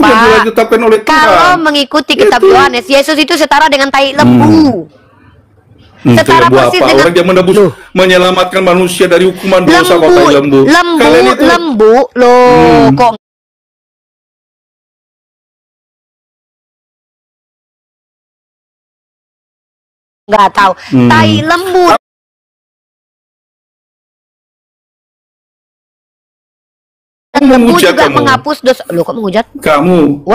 yang ditetapkan oleh Tuhan. Kalau mengikuti kitab Yohanes, Yesus itu setara dengan tai lembu. Setara persis dengan orang yang menyelamatkan manusia dari hukuman dosa kok tai lembu. Lembu loh kok nggak tahu. Tai lembu juga menghapus dosa. Loh kok menghujat? Kamu.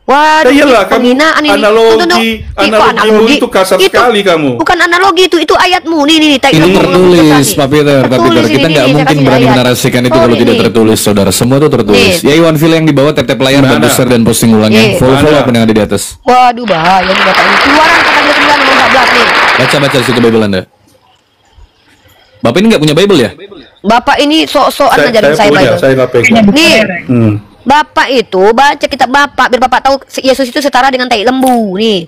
Waduh, penghinaan ini. Analogi itu kasar sekali kamu. Bukan analogi itu ayatmu. Nih. Ini tertulis, Pak Peter. Kita nggak mungkin berani menarasikan itu kalau tidak tertulis, saudara. Semua itu tertulis. Ya Iwan File yang di bawah, tap layar, bantu share dan posting ulangnya. Follow apa yang ada di atas. Waduh, bahaya nih Bapak ini. Keluaran 49 nomor 14 nih. Baca di situ Bible Anda. Bapak ini nggak punya Bible ya? Bapak ini sok-sokan ngajarin saya Bible. Saya nggak pegang. Nih. Bapak itu baca kitab Bapak biar Bapak tahu Yesus itu setara dengan tai lembu nih.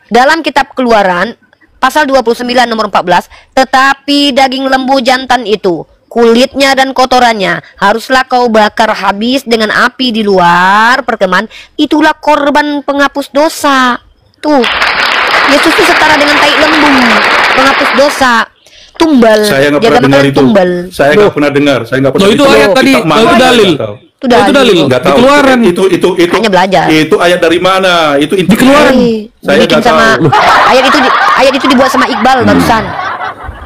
Dalam kitab Keluaran pasal 29 nomor 14, tetapi daging lembu jantan itu, kulitnya dan kotorannya haruslah kau bakar habis dengan api di luar perkemahan, itulah korban penghapus dosa. Tuh. Yesus itu setara dengan tai lembu, penghapus dosa. Tumbal. Saya nggak pernah dengar itu. Saya nggak pernah dengar. Itu ayat tadi. Itu dalil. Itu dalil. Keluaran. Itu hanya belajar. Itu ayat dari mana? Itu di Keluaran. Saya nggak tahu. Ayat itu dibuat sama Iqbal barusan.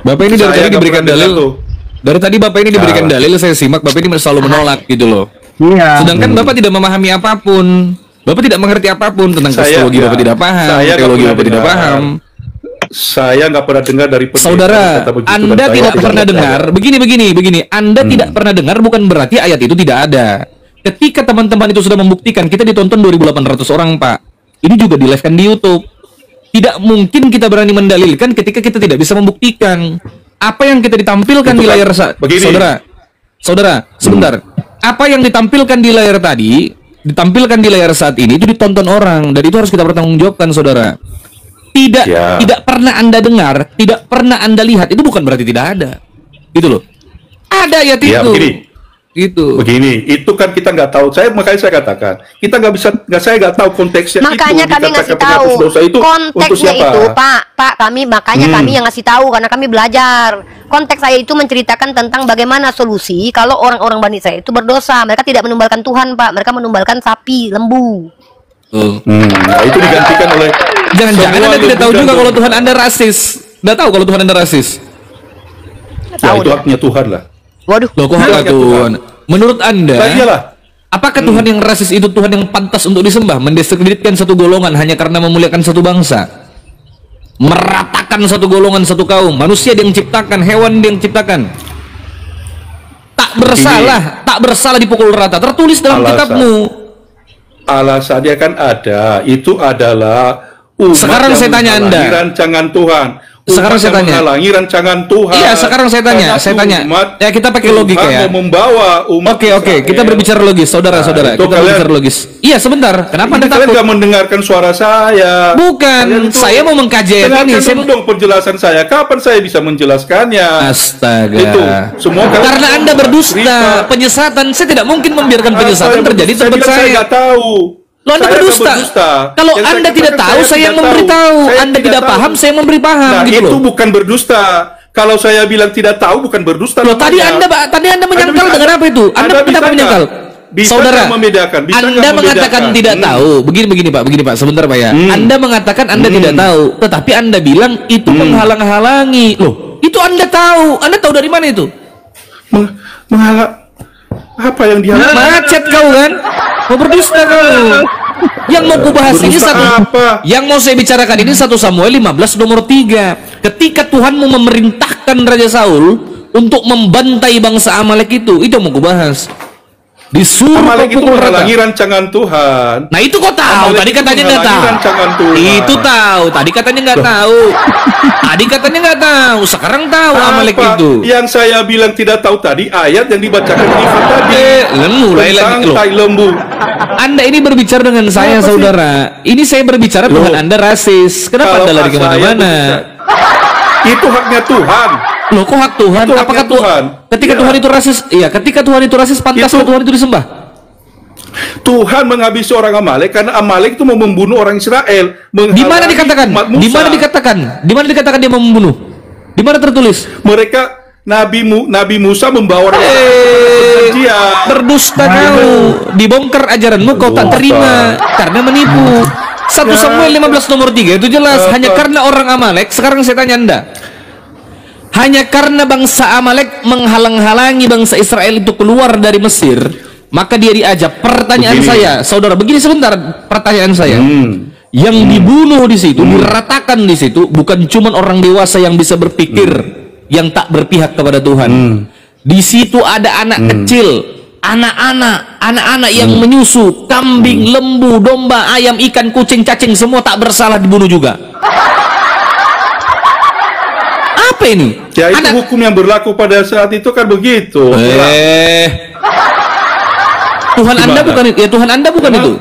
Bapak ini dari tadi diberikan dalil. Dari tadi Bapak ini diberikan dalil, saya simak Bapak ini selalu menolak gitu loh. Iya. Sedangkan Bapak tidak memahami apapun. Bapak tidak mengerti apapun tentang kristologi. Bapak tidak paham. Teologi Bapak tidak paham. Saya nggak pernah dengar dari saudara. Anda tidak pernah dengar. Begini. Anda tidak pernah dengar bukan berarti ayat itu tidak ada. Ketika teman-teman itu sudah membuktikan, kita ditonton 2.800 orang, Pak. Ini juga di live kan di YouTube. Tidak mungkin kita berani mendalilkan ketika kita tidak bisa membuktikan. Apa yang kita ditampilkan di layar saudara, sebentar. Apa yang ditampilkan di layar tadi, ditampilkan di layar saat ini itu ditonton orang, dan itu harus kita pertanggungjawabkan, saudara. Tidak pernah Anda dengar, tidak pernah Anda lihat, itu bukan berarti tidak ada. Gitu loh. Ada ya itu. Begini, itu kan kita nggak tahu. Makanya saya katakan, kita saya nggak tahu konteksnya. Makanya itu, kami ngasih tahu konteksnya itu, Pak. Kami yang ngasih tahu karena kami belajar. Konteks saya itu menceritakan tentang bagaimana solusi kalau orang-orang Bani Israil itu berdosa. Mereka tidak menumbalkan Tuhan, Pak. Mereka menumbalkan sapi, lembu. Nah, itu digantikan oleh. Jangan-jangan Anda tidak tahu juga kalau Tuhan Anda rasis. Nggak tahu kalau Tuhan Anda rasis. Ya, itu haknya Tuhan lah. Waduh, loh, kok haknya Tuhan? Menurut Anda, apakah Tuhan yang rasis itu Tuhan yang pantas untuk disembah? Mendiskreditkan satu golongan hanya karena memuliakan satu bangsa, meratakan satu golongan, satu kaum, manusia dia yang ciptakan, hewan dia yang ciptakan. Tak bersalah dipukul rata. Tertulis dalam kitabmu. Alasannya kan ada, itu adalah umat sekarang saya tanya Anda, rancangan Tuhan. Sekarang saya tanya, menghalangi rancangan Tuhan. Iya, sekarang saya tanya. Ya, kita pakai logika ya. Membawa umat. Oke, kita berbicara logis, saudara-saudara. Kita berbicara logis. Iya, sebentar. Kenapa Anda takut? Kalian nggak mendengarkan suara saya? Bukan, saya mau mengkaji ini. Saya dong penjelasan saya. Kapan saya bisa menjelaskannya? Astaga. Itu semua karena Anda berdusta, penyesatan. Saya tidak mungkin membiarkan penyesatan terjadi di tempat saya. Saya nggak tahu. Lo Anda berdusta. Kalau Anda tidak tahu, saya yang memberitahu. Anda tidak paham, saya memberi paham. Nah, itu bukan berdusta. Kalau saya bilang tidak tahu, bukan berdusta. Loh, tadi Anda menyangkal dengan apa itu? Anda kenapa menyangkal? Saudara, Anda mengatakan tidak tahu. Begini Pak, sebentar Pak ya. Anda mengatakan Anda tidak tahu, tetapi Anda bilang itu menghalang-halangi. Loh, itu Anda tahu dari mana itu? Menghalang apa yang dia macet kau kan? Mau berdusta kau. Yang mau kubahas ini yang mau saya bicarakan ini 1 Samuel 15 nomor 3. Ketika Tuhanmu memerintahkan Raja Saul untuk membantai bangsa Amalek itu yang mau kubahas. Disuruh Amalek itu menghalangi rancangan Tuhan. Nah itu kok tahu? Tadi katanya nggak tahu. Itu tahu. Tadi katanya nggak tahu. Tadi katanya nggak tahu. Sekarang tahu Amalek itu. Yang saya bilang tidak tahu tadi ayat yang dibacakan di tadi. Mulai lagi loh. Lembu. Anda ini berbicara dengan saya, saudara. Ini saya berbicara dengan Anda rasis. Kenapa Anda lari kemana-mana? Itu haknya Tuhan. Loh, kok hak Tuhan? Apakah Tuhan? Ketika Tuhan itu rasis, ketika Tuhan itu rasis, pantas Tuhan itu disembah? Tuhan menghabisi orang Amalek karena Amalek itu mau membunuh orang Israel. Di mana dikatakan? Di mana dikatakan dia mau membunuh? Di mana tertulis? Mereka Nabi Musa membawa orang berdusta kau, dibongkar ajaranmu kau tak terima karena menipu. 1 Samuel 15 nomor 3 itu jelas. Hanya karena orang Amalek. Sekarang saya tanya Anda, hanya karena bangsa Amalek menghalang-halangi bangsa Israel itu keluar dari Mesir, maka dia diajak. Pertanyaan saya, saudara, begini sebentar. Pertanyaan saya, yang dibunuh di situ, diratakan di situ, bukan cuma orang dewasa yang bisa berpikir, yang tak berpihak kepada Tuhan. Di situ ada anak kecil, anak-anak yang menyusu, kambing, lembu, domba, ayam, ikan, kucing, cacing, semua tak bersalah dibunuh juga. Apa ini? Ya itu hukum yang berlaku pada saat itu kan begitu. Tuhan Anda bukan itu. Ya Tuhan Anda bukan itu.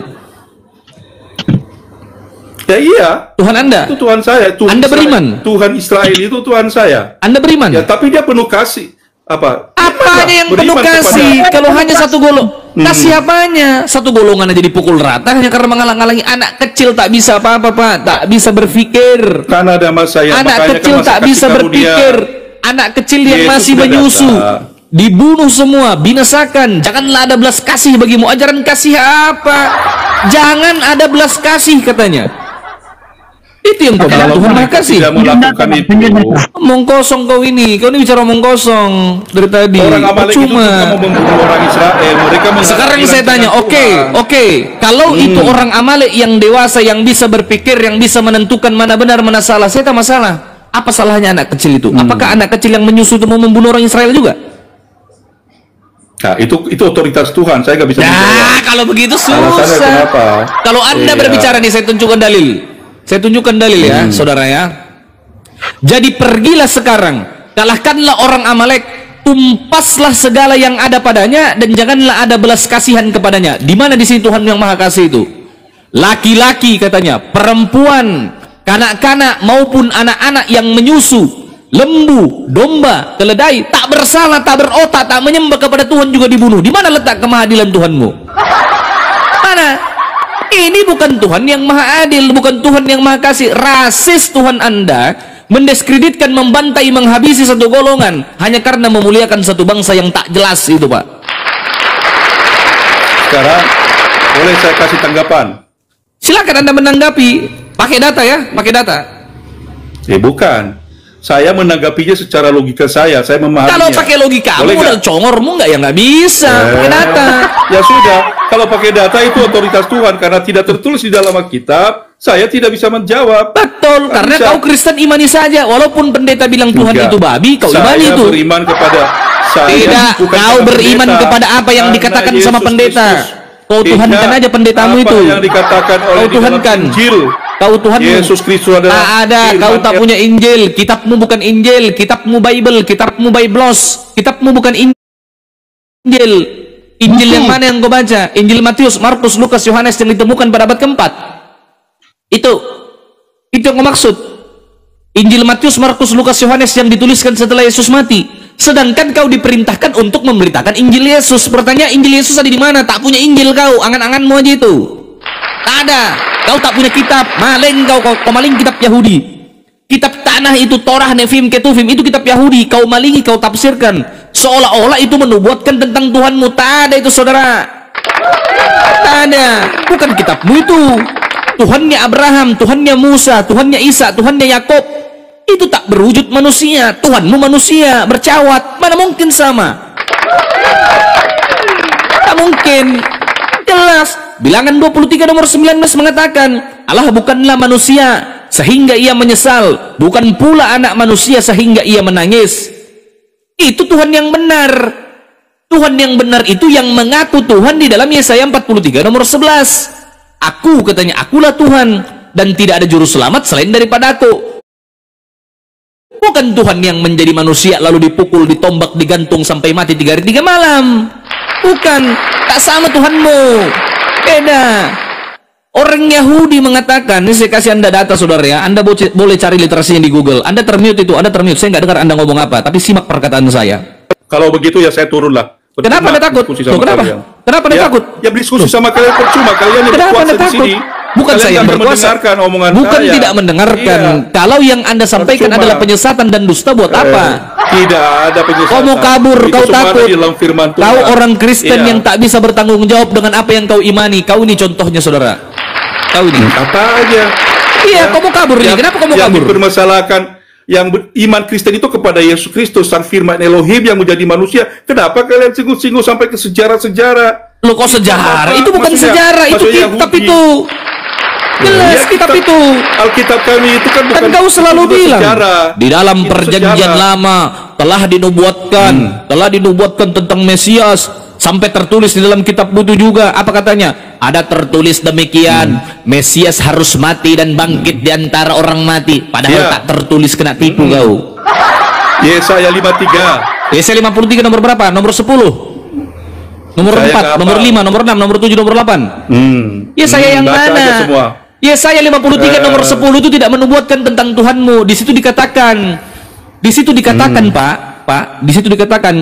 Ya iya. Tuhan Anda. Itu Tuhan saya. Anda beriman. Tuhan Israel itu Tuhan saya. Anda beriman. Ya tapi dia penuh kasih. Apanya yang penuh kasih? Kalau hanya satu golongan, kasih apanya? Satu golongan aja dipukul rata hanya karena menghalang-halangi anak kecil tak bisa apa-apa, Pak. Tak bisa berpikir. Karena ada saya. Anak kecil tak bisa berpikir. Anak kecil yang masih menyusu dibunuh semua, binasakan. Janganlah ada belas kasih bagimu. Ajaran kasih apa? Jangan ada belas kasih katanya. Itu yang kau bilang Tuhan Maha Kasih. Tidak melakukan itu. Omong kosong kau ini bicara omong kosong dari tadi. Orang Amalek itu mau membunuh orang Israel. Mereka sekarang saya tanya, oke. Kalau itu orang Amalek yang dewasa, yang bisa berpikir, yang bisa menentukan mana benar mana salah, saya tak masalah. Apa salahnya anak kecil itu? Apakah anak kecil yang menyusu itu mau membunuh orang Israel juga? Nah, itu otoritas Tuhan. Saya nggak bisa. Kalau begitu susah. Kalau Anda berbicara nih, saya tunjukkan dalil. Saya tunjukkan dalil ya, saudara ya. Jadi pergilah sekarang, kalahkanlah orang Amalek, tumpaslah segala yang ada padanya, dan janganlah ada belas kasihan kepadanya. Di mana di sini Tuhan yang Maha Kasih itu? Laki-laki katanya, perempuan, kanak-kanak maupun anak-anak yang menyusu, lembu, domba, keledai, tak bersalah, tak berotak, tak menyembah kepada Tuhan juga dibunuh. Di mana letak kemahadilan Tuhanmu? Mana? Ini bukan Tuhan yang Maha Adil, bukan Tuhan yang Maha Kasih. Rasis Tuhan Anda mendiskreditkan, membantai, menghabisi satu golongan hanya karena memuliakan satu bangsa yang tak jelas itu, Pak. Sekarang boleh saya kasih tanggapan? Silakan Anda menanggapi. Pakai data ya, pakai data. Bukan. Saya menanggapinya secara logika saya memahaminya. Kalau pakai logika, udah congormu nggak ya nggak bisa. Pakai data. Ya sudah, kalau pakai data itu otoritas Tuhan karena tidak tertulis di dalam Alkitab, saya tidak bisa menjawab. Betul, karena bisa. Kau Kristen imani saja, walaupun pendeta bilang Tuhan itu babi, kau imani itu. Saya beriman kepada saya. Tidak, kau beriman pendeta, kepada apa yang dikatakan Yesus sama pendeta. Kristus. Kau tuhankan aja pendetamu itu. Apa yang dikatakan oleh kau tuhankan Injil. Kau Tuhan Yesus Kristus adalah tak ada, kau tak punya Injil, kitabmu bukan Injil, kitabmu Bible, kitabmu Biblos, kitabmu bukan Injil. Injil yang mana yang kau baca? Injil Matius, Markus, Lukas, Yohanes yang ditemukan pada abad keempat. Itu yang kau maksud. Injil Matius, Markus, Lukas, Yohanes yang dituliskan setelah Yesus mati. Sedangkan kau diperintahkan untuk memberitakan Injil Yesus. Pertanyaan, Injil Yesus ada di mana? Tak punya Injil kau, angan-anganmu aja itu. Tak ada. Kau tak punya kitab, maling kau maling kitab Yahudi. Kitab tanah itu Torah, Nefim, Ketuvim itu kitab Yahudi. Kau malingi, kau tafsirkan seolah-olah itu menubuatkan tentang Tuhanmu. Tak ada itu, saudara. Tak ada. Bukan kitabmu itu. Tuhannya Abraham, Tuhannya Musa, Tuhannya Isa, Tuhannya Yakob. Itu tak berwujud manusia. Tuhanmu manusia, bercawat. Mana mungkin sama? Tak mungkin. Jelas. Bilangan 23 nomor 19 mengatakan, Allah bukanlah manusia sehingga ia menyesal, bukan pula anak manusia sehingga ia menangis. Itu Tuhan yang benar. Tuhan yang benar itu yang mengaku Tuhan di dalam Yesaya 43 nomor 11. Aku, katanya, akulah Tuhan dan tidak ada juru selamat selain daripada aku. Bukan Tuhan yang menjadi manusia lalu dipukul, ditombak, digantung sampai mati 3 hari 3 malam. Bukan. Tak sama Tuhanmu. Beda. Orang Yahudi mengatakan, ini saya kasih Anda data, saudara ya. Anda boleh cari literasinya di Google. Anda termute itu, Anda termute. Saya nggak dengar Anda ngomong apa, tapi simak perkataan saya. Kalau begitu ya saya turunlah. Kenapa Anda takut? Kenapa? Kenapa Anda takut? Ya berdiskusi sama kalian percuma. Kalian yang berkuasa di sini. Bukan saya yang berkuasa. Bukan saya tidak mendengarkan. Iya. Kalau yang Anda sampaikan adalah penyesatan dan dusta, buat apa? Tidak ada penyesatan. Kau mau kabur, kau takut. Kau orang Kristen yang tak bisa bertanggung jawab dengan apa yang kau imani. Kau ini contohnya, saudara. Kau ini. Kata aja. Iya, kau mau kabur ini. Kenapa kau mau kabur? Yang dipermasalahkan, yang iman Kristen itu kepada Yesus Kristus, Sang Firman Elohim yang menjadi manusia. Kenapa kalian singgung-singgung sampai ke sejarah-sejarah? Loh, kok sejarah? Itu bukan sejarah, itu kitab itu. Jelas kitab itu. Alkitab kami itu kan bukan. Kan kau selalu bilang sejarah. Di dalam perjanjian lama telah dinubuatkan tentang Mesias, sampai tertulis di dalam kitab itu juga. Apa katanya? Ada tertulis demikian, Mesias harus mati dan bangkit di antara orang mati. Padahal tak tertulis, kena tipu kau. Yesaya 53. Yesaya 53 nomor berapa? Nomor 10. Nomor 4, nomor 5, nomor 6, nomor 7, nomor 8. Yesaya yang mana? Yesaya 53 nomor 10 itu tidak menubuatkan tentang Tuhanmu. Di situ dikatakan, Pak, di situ dikatakan,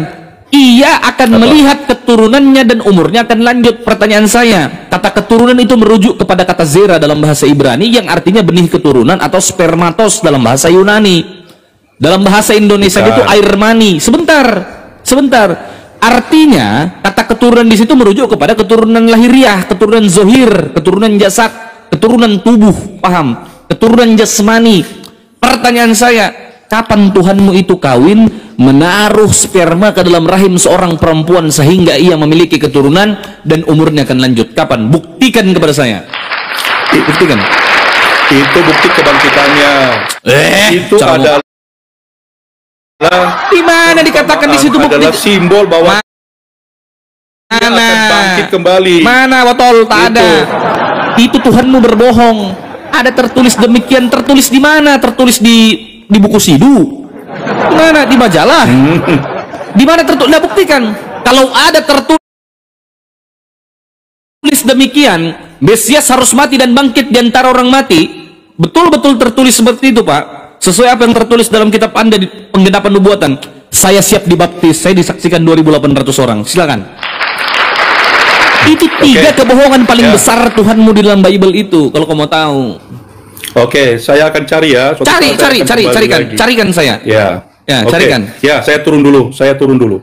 ia akan melihat keturunannya dan umurnya akan lanjut. Pertanyaan saya, kata keturunan itu merujuk kepada kata zera dalam bahasa Ibrani yang artinya benih keturunan, atau spermatos dalam bahasa Yunani. Dalam bahasa Indonesia itu air mani. Sebentar. Artinya kata keturunan di situ merujuk kepada keturunan lahiriah, keturunan zohir, keturunan jasad, keturunan tubuh, paham? Keturunan jasmani. Pertanyaan saya, kapan Tuhanmu itu kawin, menaruh sperma ke dalam rahim seorang perempuan sehingga ia memiliki keturunan dan umurnya akan lanjut? Kapan? Buktikan kepada saya. Buktikan. Itu bukti kebangkitannya. Itu adalah di mana dikatakan di situ bukti? Adalah simbol bahwa dia akan bangkit kembali. Mana botol? Tak ada. Itu Tuhanmu berbohong. ada tertulis demikian, tertulis di mana? Tertulis di buku Sidu. Di mana? Di majalah. Di mana tertulis? Nah, buktikan. Kalau ada tertulis demikian, Mesias harus mati dan bangkit di antara orang mati. Betul-betul tertulis seperti itu, Pak. Sesuai apa yang tertulis dalam kitab Anda di penggenapan nubuatan. Saya siap dibaptis, saya disaksikan 2.800 orang. Silakan. Itu tiga kebohongan paling besar Tuhanmu di dalam Bible itu, kalau kamu mau tahu. Oke, saya akan cari ya. Carikan saya. Ya. Ya, carikan. Ya, saya turun dulu.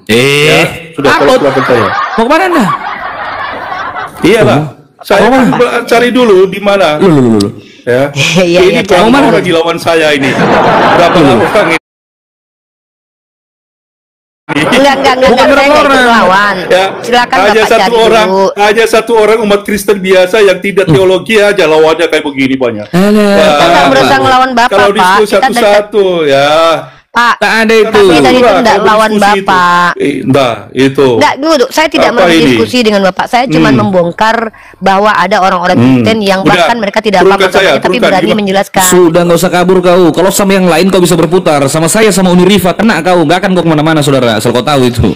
Ya, sudah keluarkan saya. Mau kemana Anda? Iya lah. Saya akan cari dulu di mana. Ya. Ini berapa orang dilawan saya ini? Berapa orang ini? Enggak, saya nggak lawan. Ya, Silakan hanya Bapak satu cari orang, dulu. hanya satu orang umat Kristen biasa yang tidak teologi aja lawannya kayak begini banyak. Kita nggak berusaha ngelawan Bapak, Kalau Pak. diskusi Kita satu-satu ya. Pak, Tak ada itu. Saya tadi itu tidak lawan Bapak. Itu. Enggak, dulu saya tidak Apa berdiskusi dengan Bapak. Saya cuma membongkar bahwa ada orang-orang Kristen yang Udah, bahkan mereka tidak paham turunkan saya, agamanya, tapi turunkan. berani Gimana? menjelaskan. Sudah, nggak usah kabur kau. Kalau sama yang lain kau bisa berputar. Sama saya, sama Uni Rifa, kena kau. Nggak akan kau kemana-mana, saudara. Asal kau tahu itu.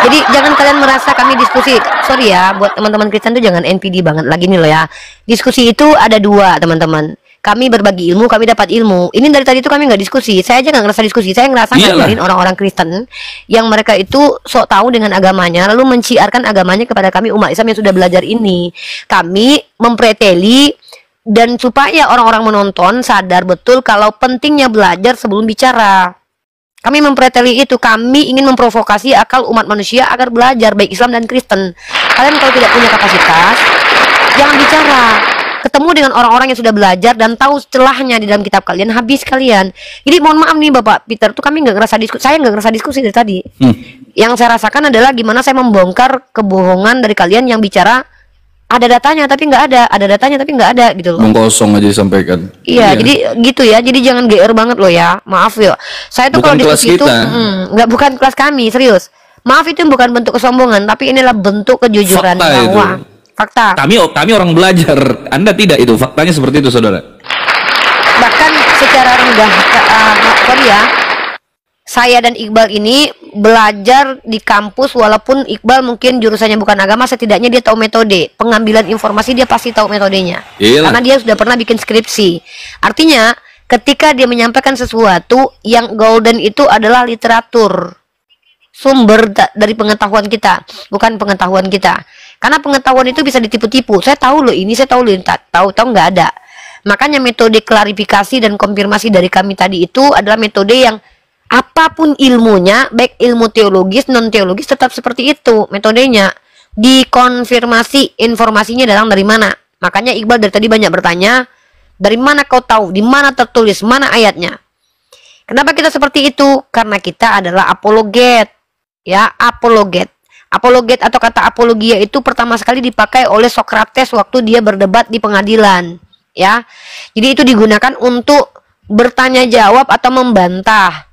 Jadi jangan kalian merasa kami diskusi. Sorry ya, buat teman-teman Kristen tuh jangan NPD banget lagi nih loh ya. Diskusi itu ada dua, teman-teman. Kami berbagi ilmu, kami dapat ilmu. Ini dari tadi itu kami nggak diskusi. Saya aja nggak ngerasa diskusi. Saya ngerasa ngajarin orang-orang Kristen yang mereka itu sok tahu dengan agamanya, lalu menciarkan agamanya kepada kami umat Islam yang sudah belajar ini. Kami mempreteli dan supaya orang-orang menonton sadar betul kalau pentingnya belajar sebelum bicara. Kami mempreteli itu. Kami ingin memprovokasi akal umat manusia agar belajar baik Islam dan Kristen. Kalian kalau tidak punya kapasitas, jangan bicara. Ketemu dengan orang-orang yang sudah belajar dan tahu celahnya di dalam kitab kalian, habis kalian. Jadi mohon maaf nih Bapak Peter, tuh kami nggak ngerasa diskusi. Saya nggak ngerasa diskusi dari tadi. Yang saya rasakan adalah gimana saya membongkar kebohongan dari kalian yang bicara ada datanya tapi nggak ada datanya tapi nggak ada gitu loh. Kosong aja disampaikan. Iya, jadi gitu ya. Jadi jangan GR banget loh ya. Maaf ya. Saya tuh kalau diskusi itu nggak, bukan kelas kami, serius. Maaf, itu bukan bentuk kesombongan, tapi inilah bentuk kejujuran bahwa fakta. Kami orang belajar. Anda tidak, itu faktanya seperti itu, saudara. Bahkan secara rendah, sorry ya, saya dan Iqbal ini belajar di kampus, walaupun Iqbal mungkin jurusannya bukan agama, setidaknya dia tahu metode pengambilan informasi, dia pasti tahu metodenya. Karena dia sudah pernah bikin skripsi. Artinya ketika dia menyampaikan sesuatu yang golden, itu adalah literatur, sumber dari pengetahuan kita, bukan pengetahuan kita. Karena pengetahuan itu bisa ditipu-tipu. Saya tahu loh ini, saya tahu loh ini, tahu nggak ada. Makanya metode klarifikasi dan konfirmasi dari kami tadi itu adalah metode yang apapun ilmunya, baik ilmu teologis, non teologis, tetap seperti itu metodenya. Dikonfirmasi informasinya datang dari mana. Makanya Iqbal dari tadi banyak bertanya, dari mana kau tahu, di mana tertulis, mana ayatnya. Kenapa kita seperti itu? Karena kita adalah apologet. Ya, apologet. Apologet atau kata apologia itu pertama sekali dipakai oleh Socrates waktu dia berdebat di pengadilan. Ya, jadi itu digunakan untuk bertanya jawab atau membantah.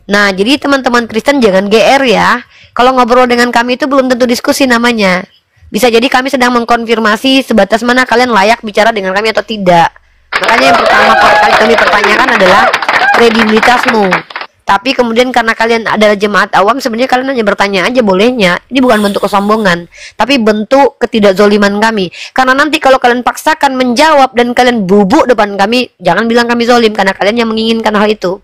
Nah, jadi teman-teman Kristen jangan GR ya. Kalau ngobrol dengan kami itu belum tentu diskusi namanya. Bisa jadi kami sedang mengkonfirmasi sebatas mana kalian layak bicara dengan kami atau tidak. Makanya yang pertama kali kami pertanyakan adalah kredibilitasmu. Tapi kemudian karena kalian adalah jemaat awam, sebenarnya kalian hanya bertanya aja bolehnya. Ini bukan bentuk kesombongan, tapi bentuk ketidakzoliman kami. Karena nanti kalau kalian paksakan menjawab dan kalian bubuk depan kami, jangan bilang kami zolim, karena kalian yang menginginkan hal itu.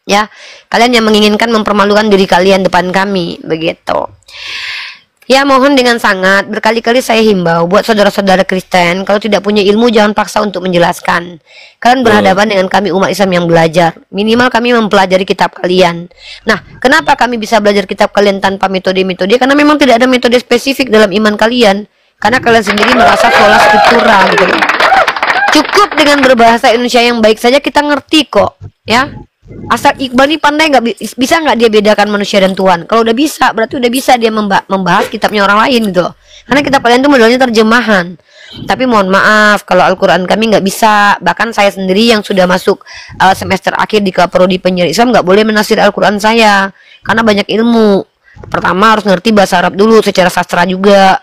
Ya, kalian yang menginginkan mempermalukan diri kalian depan kami, begitu. Ya, mohon dengan sangat berkali-kali saya himbau buat saudara-saudara Kristen, kalau tidak punya ilmu jangan paksa untuk menjelaskan. Kalian berhadapan dengan kami umat Islam yang belajar. Minimal kami mempelajari kitab kalian. Nah, kenapa kami bisa belajar kitab kalian tanpa metode-metode? Karena memang tidak ada metode spesifik dalam iman kalian. Karena kalian sendiri merasa sola scriptura gitu. Cukup dengan berbahasa Indonesia yang baik saja kita ngerti kok, ya. Asal Iqbal nih pandai bisa nggak dia bedakan manusia dan Tuhan? Kalau udah bisa, berarti udah bisa dia membahas kitabnya orang lain gitu. Karena kitab kalian itu modelnya terjemahan. Tapi mohon maaf kalau Al-Quran kami nggak bisa. Bahkan saya sendiri yang sudah masuk semester akhir di Prodi Penyiaran Islam nggak boleh menafsir Al-Quran saya. Karena banyak ilmu. Pertama harus ngerti bahasa Arab dulu, secara sastra juga.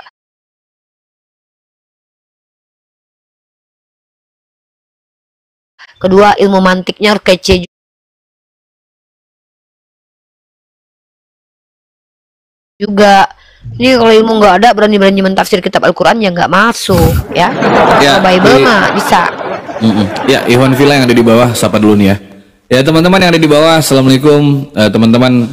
Kedua, ilmu mantiknya harus kece juga. Ini kalau ilmu nggak ada, berani-berani mentafsir kitab Al-Quran ya nggak masuk ya. Ya, Kalau Bible mah bisa. Ya, Iwan Villa yang ada di bawah, sapa dulu nih ya. Ya teman-teman yang ada di bawah, assalamualaikum teman-teman.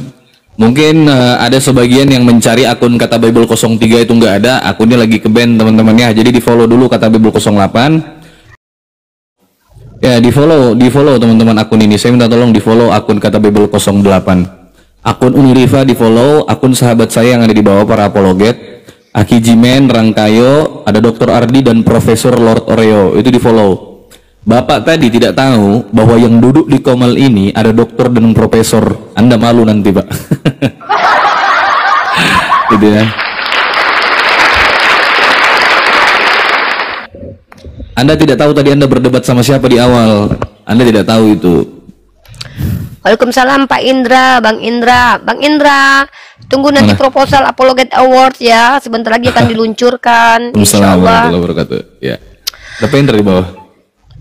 Mungkin ada sebagian yang mencari akun Kata Bible 03 itu nggak ada, akunnya lagi ke ban teman-teman ya. Jadi di follow dulu Kata Bible 08. Ya di follow teman-teman akun ini. Saya minta tolong di follow akun Kata Bible 08. Akun Uniriva di follow, akun sahabat saya yang ada di bawah para apologet, Aki Jimen, Rangkayo, ada Dr. Ardi dan Profesor Lord Oreo, itu di follow. Bapak tadi tidak tahu bahwa yang duduk di Komal ini ada dokter dan profesor. Anda malu nanti, Pak. Gitu ya. Anda tidak tahu tadi Anda berdebat sama siapa di awal. Anda tidak tahu itu. Waalaikumsalam Pak Indra, Bang Indra. Bang Indra, tunggu nanti proposal Apologet Award ya. Sebentar lagi akan diluncurkan. Assalamualaikum warahmatullahi wabarakatuh. Ya. Ada Pak Indra di bawah.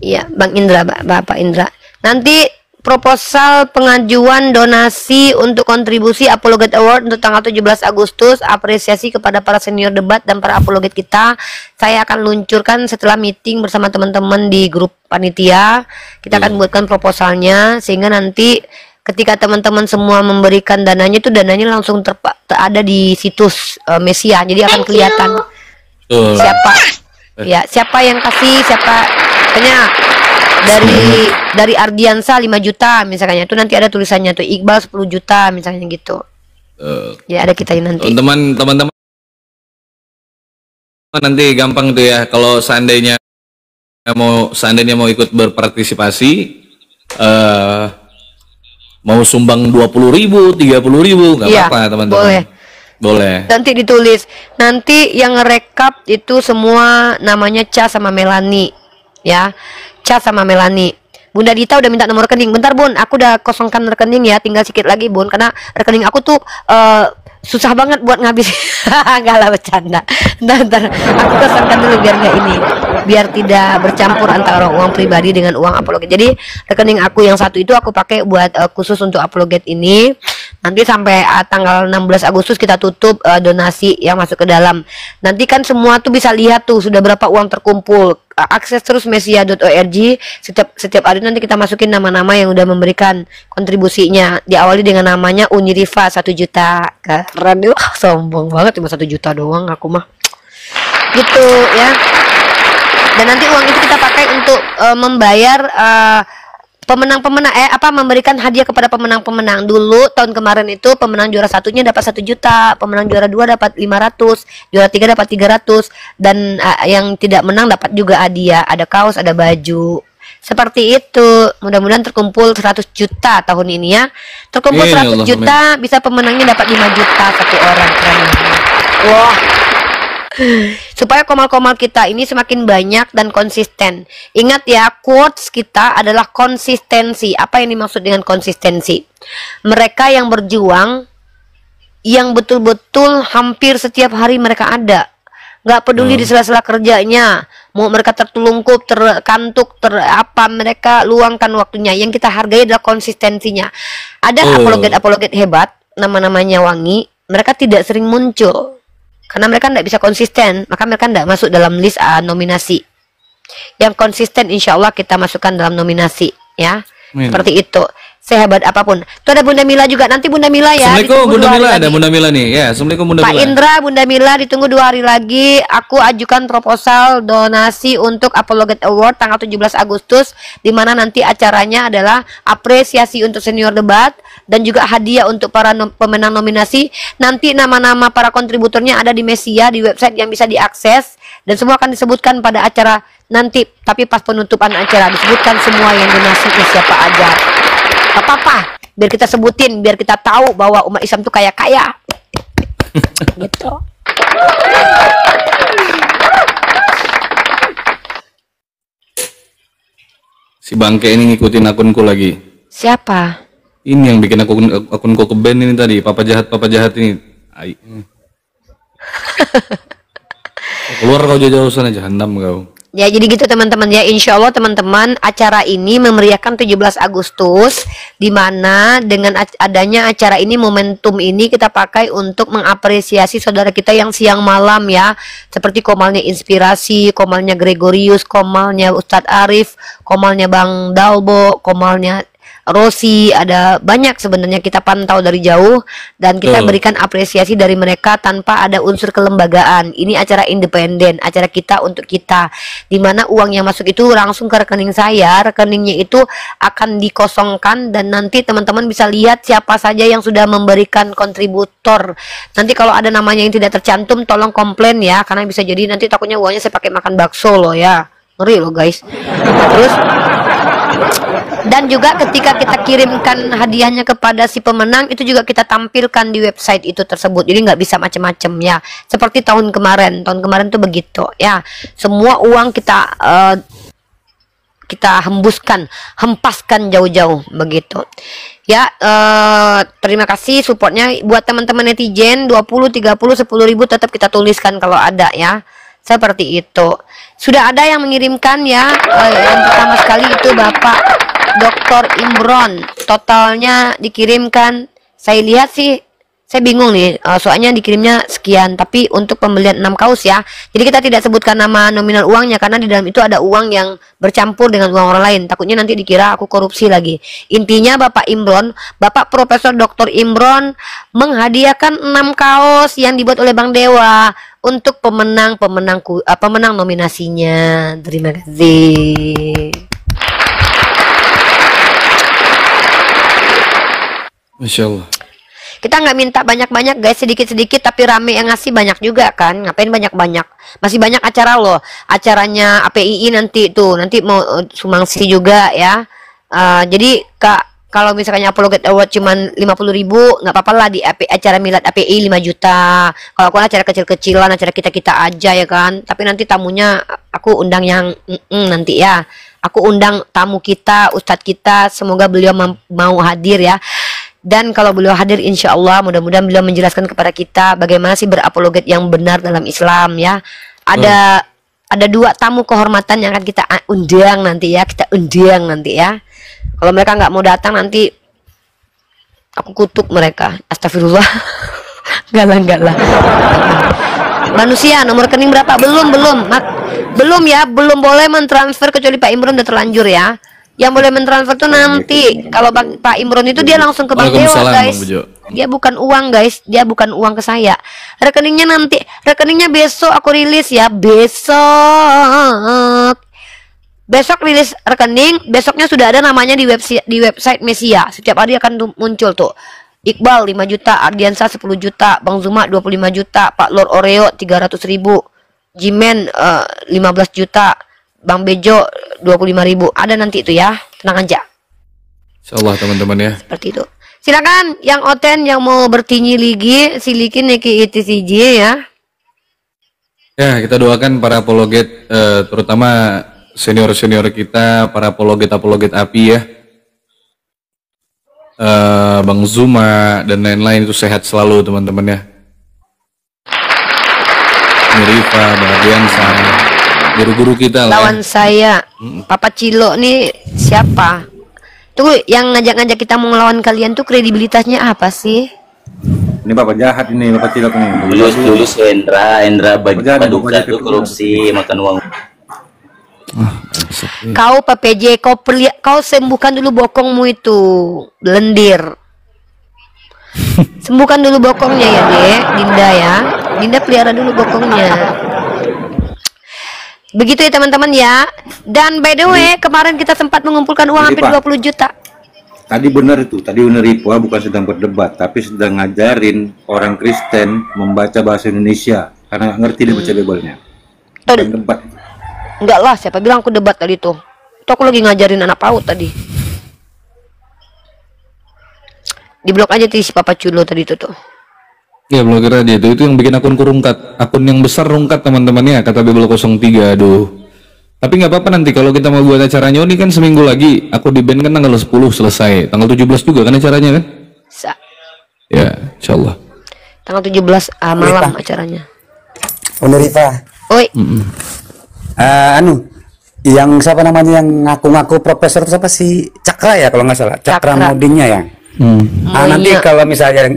Iya, Bang Indra, Bapak Indra. Nanti proposal pengajuan donasi untuk kontribusi Apologet Award untuk tanggal 17 Agustus, apresiasi kepada para senior debat dan para apologet kita. Saya akan luncurkan setelah meeting bersama teman-teman di grup panitia. Kita akan buatkan proposalnya sehingga nanti ketika teman-teman semua memberikan dananya, itu dananya langsung ada di situs Mesia. Jadi akan kelihatan siapa yang kasih, misalnya dari Ardiansa 5 juta misalnya, itu nanti ada tulisannya tuh, Iqbal 10 juta misalnya gitu. Ya ada kita nanti. Teman-teman nanti gampang tuh ya, kalau seandainya mau ikut berpartisipasi, mau sumbang 20.000, 30.000 nggak apa-apa teman-teman. Boleh. Nanti ditulis, nanti yang ngerekap itu semua namanya Ca sama Melani ya. Ca sama Melani. Bunda Dita udah minta nomor rekening. Bentar Bun, aku udah kosongkan rekening ya, tinggal sedikit lagi Bun, karena rekening aku tuh susah banget buat ngabis. Enggak lah, bercanda. Bentar, aku kosongkan dulu biar nggak ini, biar tidak bercampur antara uang pribadi dengan uang apologet. Jadi rekening aku yang satu itu aku pakai buat khusus untuk apologet ini. Nanti sampai tanggal 16 Agustus kita tutup donasi yang masuk ke dalam. Nanti kan semua tuh bisa lihat tuh sudah berapa uang terkumpul. Akses terus mesia.org, setiap hari nanti kita masukin nama-nama yang udah memberikan kontribusinya. Diawali dengan namanya Uniriva 1 juta. Keren deh, sombong banget, cuma 1 juta doang aku mah. Gitu ya. Dan nanti uang itu kita pakai untuk membayar memberikan hadiah kepada pemenang-pemenang. Dulu tahun kemarin itu pemenang juara satunya dapat 1 juta, pemenang juara 2 dapat 500, juara 3 dapat 300, dan yang tidak menang dapat juga hadiah, ada kaos, ada baju. Seperti itu. Mudah-mudahan terkumpul 100 juta tahun ini ya. Terkumpul 100 juta, bisa pemenangnya dapat 5 juta satu orang. Keren. Wah. Supaya komal-komal kita ini semakin banyak dan konsisten. Ingat ya, quotes kita adalah konsistensi. Apa yang dimaksud dengan konsistensi? Mereka yang berjuang, yang betul-betul hampir setiap hari mereka ada, nggak peduli di sela-sela kerjanya, mau mereka tertelungkup, terkantuk, mereka luangkan waktunya. Yang kita hargai adalah konsistensinya. Ada apologet-apologet hebat, nama-namanya wangi, mereka tidak sering muncul karena mereka tidak bisa konsisten, maka mereka tidak masuk dalam list nominasi. Yang konsisten insya Allah kita masukkan dalam nominasi ya. Seperti itu. Sehebat apapun. Itu ada Bunda Mila juga. Nanti Bunda Mila ya. Assalamualaikum Bunda Mila, ada Bunda Mila nih. Ya, Assalamualaikum Bunda Mila. Pak Indra, Bunda Mila ditunggu 2 hari lagi. Aku ajukan proposal donasi untuk Apologet Award tanggal 17 Agustus, di mana nanti acaranya adalah apresiasi untuk senior debat dan juga hadiah untuk para pemenang nominasi. Nanti nama-nama para kontributornya ada di Mesia, di website yang bisa diakses, dan semua akan disebutkan pada acara nanti. Tapi pas penutupan acara disebutkan semua yang donasi ke siapa aja. Apa-apa, biar kita sebutin, biar kita tahu bahwa umat Islam tuh kaya-kaya. Gitu. Si bangke ini ngikutin akunku lagi. Siapa? Ini yang bikin akunku ke band ini tadi, papa jahat ini. Keluar kau jauh-jauh sana, jahanam kau. Ya, jadi gitu teman-teman ya. Insya Allah teman-teman, acara ini memeriahkan 17 Agustus, di mana dengan adanya acara ini, momentum ini kita pakai untuk mengapresiasi saudara kita yang siang malam ya. Seperti komalnya Inspirasi, komalnya Gregorius, komalnya Ustadz Arif, komalnya Bang Dalbo, komalnya Rosi, ada banyak sebenarnya kita pantau dari jauh dan kita berikan apresiasi dari mereka tanpa ada unsur kelembagaan. Ini acara independen, acara kita untuk kita, dimana uang yang masuk itu langsung ke rekening saya. Rekeningnya itu akan dikosongkan dan nanti teman-teman bisa lihat siapa saja yang sudah memberikan kontributor. Nanti kalau ada namanya yang tidak tercantum tolong komplain ya, karena bisa jadi nanti takutnya uangnya saya pakai makan bakso loh ya, ngeri loh guys. Terus dan juga ketika kita kirimkan hadiahnya kepada si pemenang, itu juga kita tampilkan di website itu tersebut. Jadi nggak bisa macam-macam ya. Seperti tahun kemarin tuh begitu ya. Semua uang kita hempaskan jauh-jauh begitu. Ya, terima kasih supportnya buat teman-teman netizen. 20, 30, 10 ribu tetap kita tuliskan kalau ada ya. Seperti itu. Sudah ada yang mengirimkan ya. Yang pertama sekali itu Bapak Dr. Imron, totalnya dikirimkan, saya lihat sih, saya bingung nih, soalnya dikirimnya sekian, tapi untuk pembelian 6 kaos ya. Jadi kita tidak sebutkan nama nominal uangnya, karena di dalam itu ada uang yang bercampur dengan uang orang lain, takutnya nanti dikira aku korupsi lagi. Intinya Bapak Imron, Bapak Profesor Dr. Imron menghadiahkan 6 kaos yang dibuat oleh Bang Dewa untuk pemenang nominasinya. Terima kasih. Masya Allah. Kita nggak minta banyak-banyak guys, sedikit-sedikit tapi rame yang ngasih banyak juga kan. Ngapain banyak-banyak? Masih banyak acara loh. Acaranya APII nanti mau sumbangsi juga ya. Jadi Kak, kalau misalnya Apologet Award cuman 50.000, nggak apa-apa lah di acara milad API 5 juta. Kalau aku acara kecil-kecilan, acara kita-kita aja ya kan. Tapi nanti tamunya aku undang yang nanti ya. Aku undang tamu kita, ustadz kita, semoga beliau mau hadir ya. Dan kalau beliau hadir, insya Allah mudah-mudahan beliau menjelaskan kepada kita bagaimana sih berapologet yang benar dalam Islam ya. Ada 2 tamu kehormatan yang akan kita undang nanti ya, Kalau mereka nggak mau datang nanti aku kutuk mereka. Astagfirullah. Enggak lah. Manusia nomor rekening berapa? Belum ya, belum boleh mentransfer kecuali Pak Imron udah terlanjur ya. Yang boleh mentransfer tuh nanti. Kalau Pak Imron itu dia langsung ke Bang Dewa guys. Dia bukan uang guys, dia bukan uang ke saya. Rekeningnya besok aku rilis ya, besok rilis rekening. Besoknya sudah ada namanya di website Mesia. Setiap hari akan muncul tuh. Iqbal 5 juta, Ardiansa 10 juta, Bang Zuma 25 juta, Pak Lord Oreo 300.000, Jimen 15 juta, Bang Bejo 25.000. Ada nanti itu ya, tenang aja. Insyaallah teman-teman ya. Seperti itu. Silakan yang oten yang mau bertinyi lagi, silikin neki ITCJ ya. Ya, kita doakan para apologet, terutama senior-senior kita, para apologet API ya. Bang Zuma dan lain-lain itu sehat selalu teman-teman ya. Mirifa, Bagiansa, guru-guru kita lah. Lawan saya, Papa Cilo nih siapa? Tuh yang ngajak-ngajak kita mau ngelawan kalian tuh kredibilitasnya apa sih? Ini Bapak jahat ini, Bapak Cilo nih. Lulus Endra Paduka tuh korupsi makan uang. Kau PPJ, kau sembuhkan dulu bokongmu itu, lendir. Sembuhkan dulu bokongnya ya, Dek. Dinda ya. Dinda pelihara dulu bokongnya. Begitu ya teman-teman ya. Dan by the way, kemarin kita sempat mengumpulkan uang hampir 20 juta. Tadi benar itu, tadi Uneripa bukan sedang berdebat, tapi sedang ngajarin orang Kristen membaca bahasa Indonesia karena nggak ngerti dia baca Bible-nya. Debat. Enggak lah, siapa bilang aku debat tadi tuh? Itu aku lagi ngajarin anak PAUD tadi. Di blok aja tuh si Papa Culo tadi tuh. Ya blokir aja itu yang bikin akunku rungkat, akun yang besar rungkat teman-teman ya, kata Bible 03. Aduh. Tapi nggak apa-apa nanti kalau kita mau buat acaranya ini kan seminggu lagi. Aku di band kan tanggal 10 selesai, tanggal 17 juga kan acaranya kan? Ya, insyaallah. Tanggal 17 malam acaranya. Uneripa. Oi. anu yang siapa namanya yang ngaku-ngaku profesor itu siapa sih? Cakra ya kalau nggak salah. Cakra Modingnya ya. Nanti kalau misalnya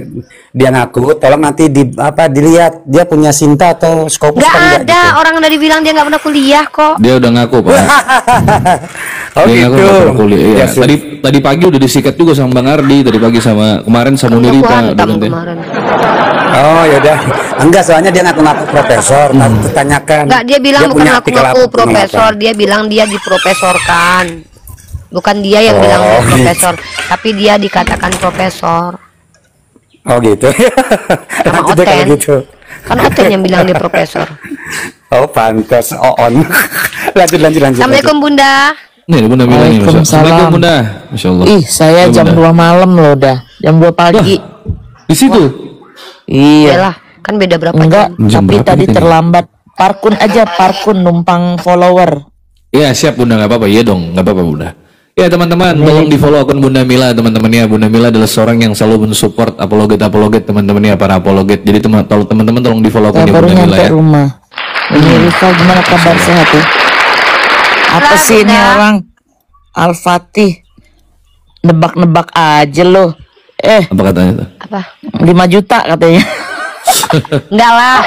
dia ngaku, tolong nanti dilihat dia punya Sinta atau Scopus. Nggak ada gitu. Orang dari bilang dia nggak pernah kuliah kok. Dia udah ngaku Pak. Oh dia gitu. Kuliah. Ya, tadi pagi udah disikat juga sama Bang Ardi. Tadi pagi sama kemarin sama Nurita. Kemarin. Oh yaudah. Enggak, soalnya dia ngaku-ngaku profesor. Tanyakan. Enggak, dia bilang dia bukan ngaku-ngaku profesor. Dia bilang dia diprofesorkan. Bukan dia yang bilang profesor, tapi dia dikatakan profesor. Oh gitu. Sama Oten. Gitu. Kan Oten yang bilang dia profesor. Oh pantas. On. lanjut. Assalamualaikum Bunda. Nih Bunda bilang ini. Assalamualaikum Bunda. Masya Allah. Ih saya jam 2 malam loh dah. Jam 2 pagi. Di situ? Iya. Yalah, kan beda berapa jam? Tapi tadi terlambat. Parkun numpang follower. Iya siap Bunda, nggak apa-apa. Iya dong, nggak apa-apa Bunda. Ya teman-teman, tolong di follow akun Bunda Mila teman-teman ya. Bunda Mila adalah seorang yang selalu mensupport apologet teman-teman ya, para apologet. Jadi teman-teman tolong di follow akun Bunda Mila ya. Rumah. Ini Rifal gimana kabar, sehat ya? Apa sih ini orang Al-Fatih nebak-nebak aja loh. Apa katanya tuh? Apa? 5 juta katanya. Enggak lah.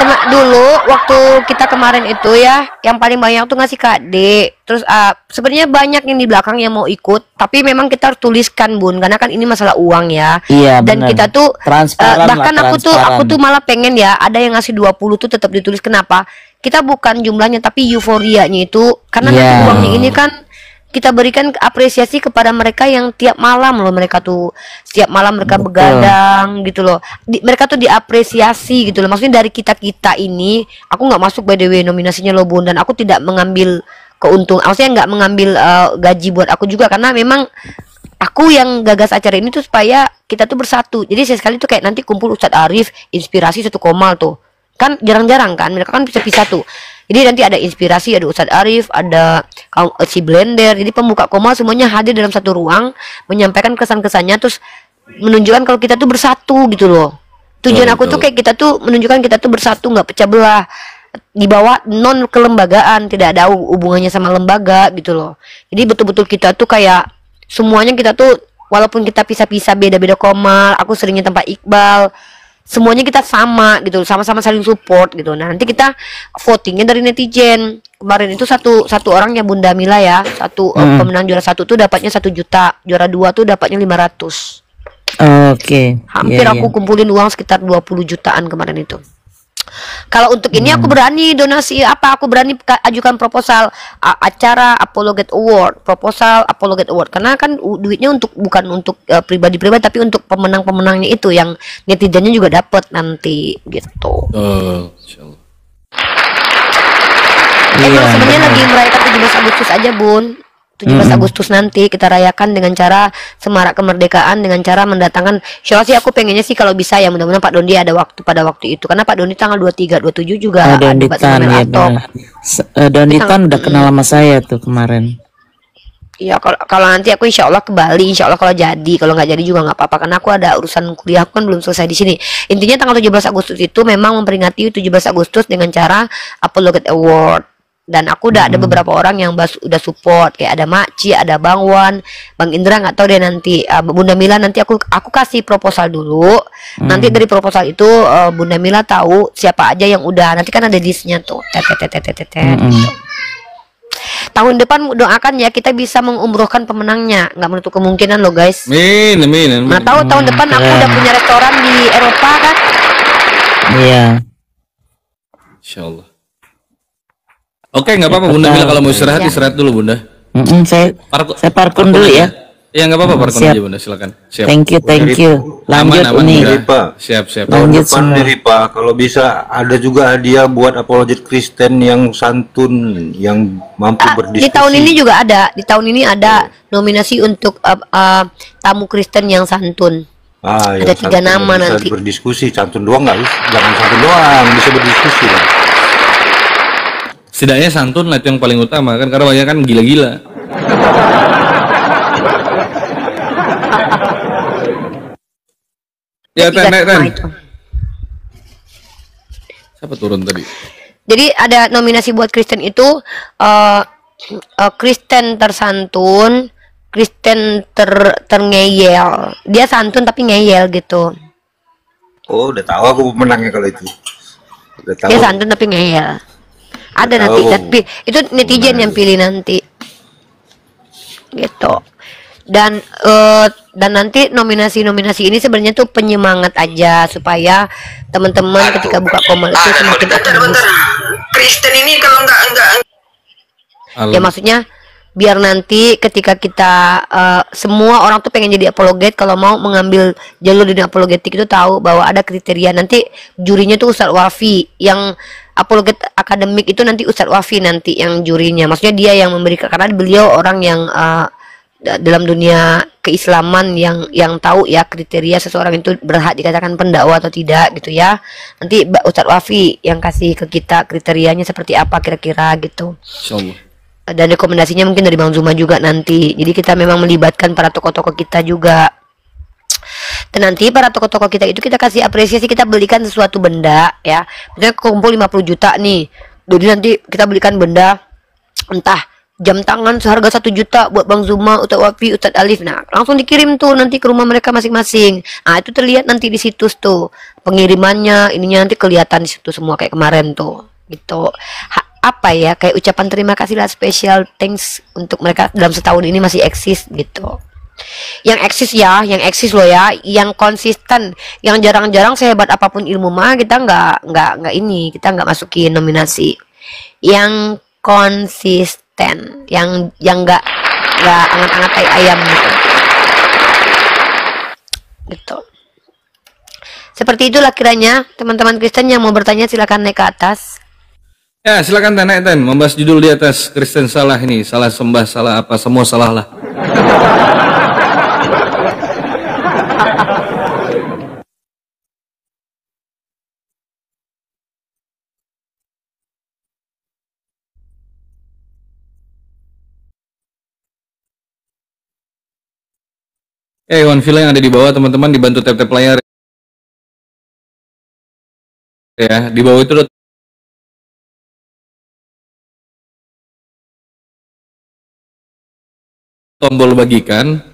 Dulu waktu kita kemarin itu ya, yang paling banyak tuh ngasih Kak D. Terus sebenarnya banyak yang di belakang yang mau ikut, tapi memang kita harus tuliskan Bun, karena kan ini masalah uang ya. Iya, dan bener. Kita tuh bahkan lah, aku tuh malah pengen ya ada yang ngasih 20 tuh tetap ditulis. Kenapa? Kita bukan jumlahnya tapi euforianya itu, karena nanti uangnya ini kan kita berikan apresiasi kepada mereka yang tiap malam loh, mereka tuh setiap malam mereka begadang gitu loh. Mereka tuh diapresiasi gitu loh. Maksudnya dari kita ini, aku nggak masuk by the way nominasinya loh Bun, dan aku tidak mengambil keuntungan, maksudnya nggak mengambil gaji buat aku juga, karena memang aku yang gagas acara ini tuh supaya kita tuh bersatu. Jadi sekali tuh kayak nanti kumpul Ustadz Arif, inspirasi satu komal tuh kan jarang-jarang kan, mereka kan bisa-bisa tuh. Jadi nanti ada inspirasi, ada Ustadz Arif, ada si Blender. Jadi pembuka komal semuanya hadir dalam satu ruang, menyampaikan kesan-kesannya, terus menunjukkan kalau kita tuh bersatu gitu loh. Tujuan aku tuh kayak kita tuh menunjukkan kita tuh bersatu, nggak pecah belah. Di bawah non kelembagaan, tidak ada hubungannya sama lembaga gitu loh. Jadi betul-betul kita tuh kayak semuanya kita tuh, walaupun kita pisah-pisah beda-beda komal, aku seringnya tempat Iqbal, semuanya kita sama gitu, sama-sama saling support gitu. Nah nanti kita votingnya dari netizen. Kemarin itu satu orangnya Bunda Mila ya, pemenang juara 1 tuh dapatnya 1 juta, juara 2 tuh dapatnya 500. Oke. Hampir aku kumpulin uang sekitar 20 jutaan kemarin itu. Kalau untuk ini aku berani donasi aku berani ajukan proposal acara Apologet Award, proposal Apologet Award, karena kan duitnya bukan untuk pribadi-pribadi, tapi untuk pemenang-pemenangnya itu yang netizennya juga dapat nanti gitu. Insyaallah. Emang sebenarnya lagi merayakan 17 Agustus aja Bun. 17 Agustus nanti kita rayakan dengan cara semarak kemerdekaan, dengan cara mendatangkan, insyaallah sih aku pengennya sih kalau bisa ya, mudah-mudahan Pak Dondi ada pada waktu itu, karena Pak Dondi tanggal 23, 27 juga ada Donditan ya. Donditan udah kenal sama saya tuh kemarin. Iya, kalau nanti aku insyaallah ke Bali, insyaallah kalau nggak jadi juga nggak apa-apa, karena aku ada urusan kuliah, aku kan belum selesai di sini. Intinya tanggal 17 Agustus itu memang memperingati 17 Agustus dengan cara Apologet Award. Dan aku udah ada beberapa orang yang udah support, kayak ada Makci, ada Bang Wan, Bang Indra, nggak tahu deh nanti Bunda Mila, nanti aku kasih proposal dulu. Nanti dari proposal itu Bunda Mila tahu siapa aja yang udah, nanti kan ada listnya tuh. Gitu. Tahun depan doakan ya kita bisa mengumrohkan pemenangnya, nggak menutup kemungkinan loh guys. Amin. Nah tahu tahun depan aku udah punya restoran di Eropa kan? Iya. Insyaallah. Oke, nggak apa-apa Bunda Mila, kalau mau istirahat dulu Bunda. Saya parkun dulu ya. Iya nggak apa-apa, parkun aja Bunda, silakan. Siap. Thank you. Lanjut aman, nih. Siap. Tahun depan nih Pak, kalau bisa ada juga hadiah buat apologet Kristen yang santun, yang mampu berdiskusi. Di tahun ini juga ada. Di tahun ini ada nominasi untuk tamu Kristen yang santun. Ada 3 nama bisa nanti. Berdiskusi, santun doang nggak? Jangan santun doang, bisa berdiskusi kan. Setidaknya santun lah itu yang paling utama kan, karena banyak kan gila-gila. Ya Ten. Siapa turun tadi? Jadi ada nominasi buat Kristen itu Kristen tersantun, Kristen terngeyel. Dia santun tapi ngeyel gitu. Oh, udah tahu aku menangnya kalau itu. Udah tahu. Dia santun tapi ngeyel. Ada nanti, tapi itu netizen yang pilih nanti. Gitu. Dan nanti nominasi ini sebenarnya tuh penyemangat aja supaya teman-teman ketika buka Komel itu semakin optimis. Kristen ini kalau enggak ya maksudnya biar nanti ketika kita semua orang tuh pengen jadi apologet, kalau mau mengambil jalur dunia apologetik itu tahu bahwa ada kriteria. Nanti jurinya tuh Ustadz Wafi, yang apologet akademik itu nanti Ustadz Wafi nanti yang jurinya, maksudnya dia yang memberikan, karena beliau orang yang dalam dunia keislaman yang tahu ya kriteria seseorang itu berhak dikatakan pendakwa atau tidak gitu ya. Nanti Ustadz Wafi yang kasih ke kita kriterianya seperti apa kira-kira gitu. Dan rekomendasinya mungkin dari Bang Zuma juga nanti. Jadi kita memang melibatkan para tokoh-tokoh kita juga. Dan nanti para tokoh-tokoh kita itu kita kasih apresiasi, kita belikan sesuatu benda ya. Misalnya kumpul 50 juta nih. Jadi nanti kita belikan benda, entah jam tangan seharga 1 juta buat Bang Zuma, Ustadz Wafi, Ustadz Alif. Nah, langsung dikirim tuh nanti ke rumah mereka masing-masing. Nah, itu terlihat nanti di situs tuh. Pengirimannya, ininya nanti kelihatan di situ semua kayak kemarin tuh. Gitu. Apa ya, kayak ucapan terima kasih lah, special thanks untuk mereka dalam setahun ini masih eksis gitu. Yang eksis loh ya, yang konsisten, yang jarang-jarang sehebat apapun ilmu mah kita nggak ini, kita nggak masukin nominasi. Yang konsisten, yang nggak anget-anget tai ayam gitu. Seperti itulah kiranya teman-teman Kristen yang mau bertanya silakan naik ke atas. Ya, silakan Ten. Membahas judul di atas Kristen salah ini, salah sembah, salah apa, semua salah lah. One Villa yang ada di bawah, teman-teman dibantu tap-tap layar. Ya, di bawah itu tombol bagikan,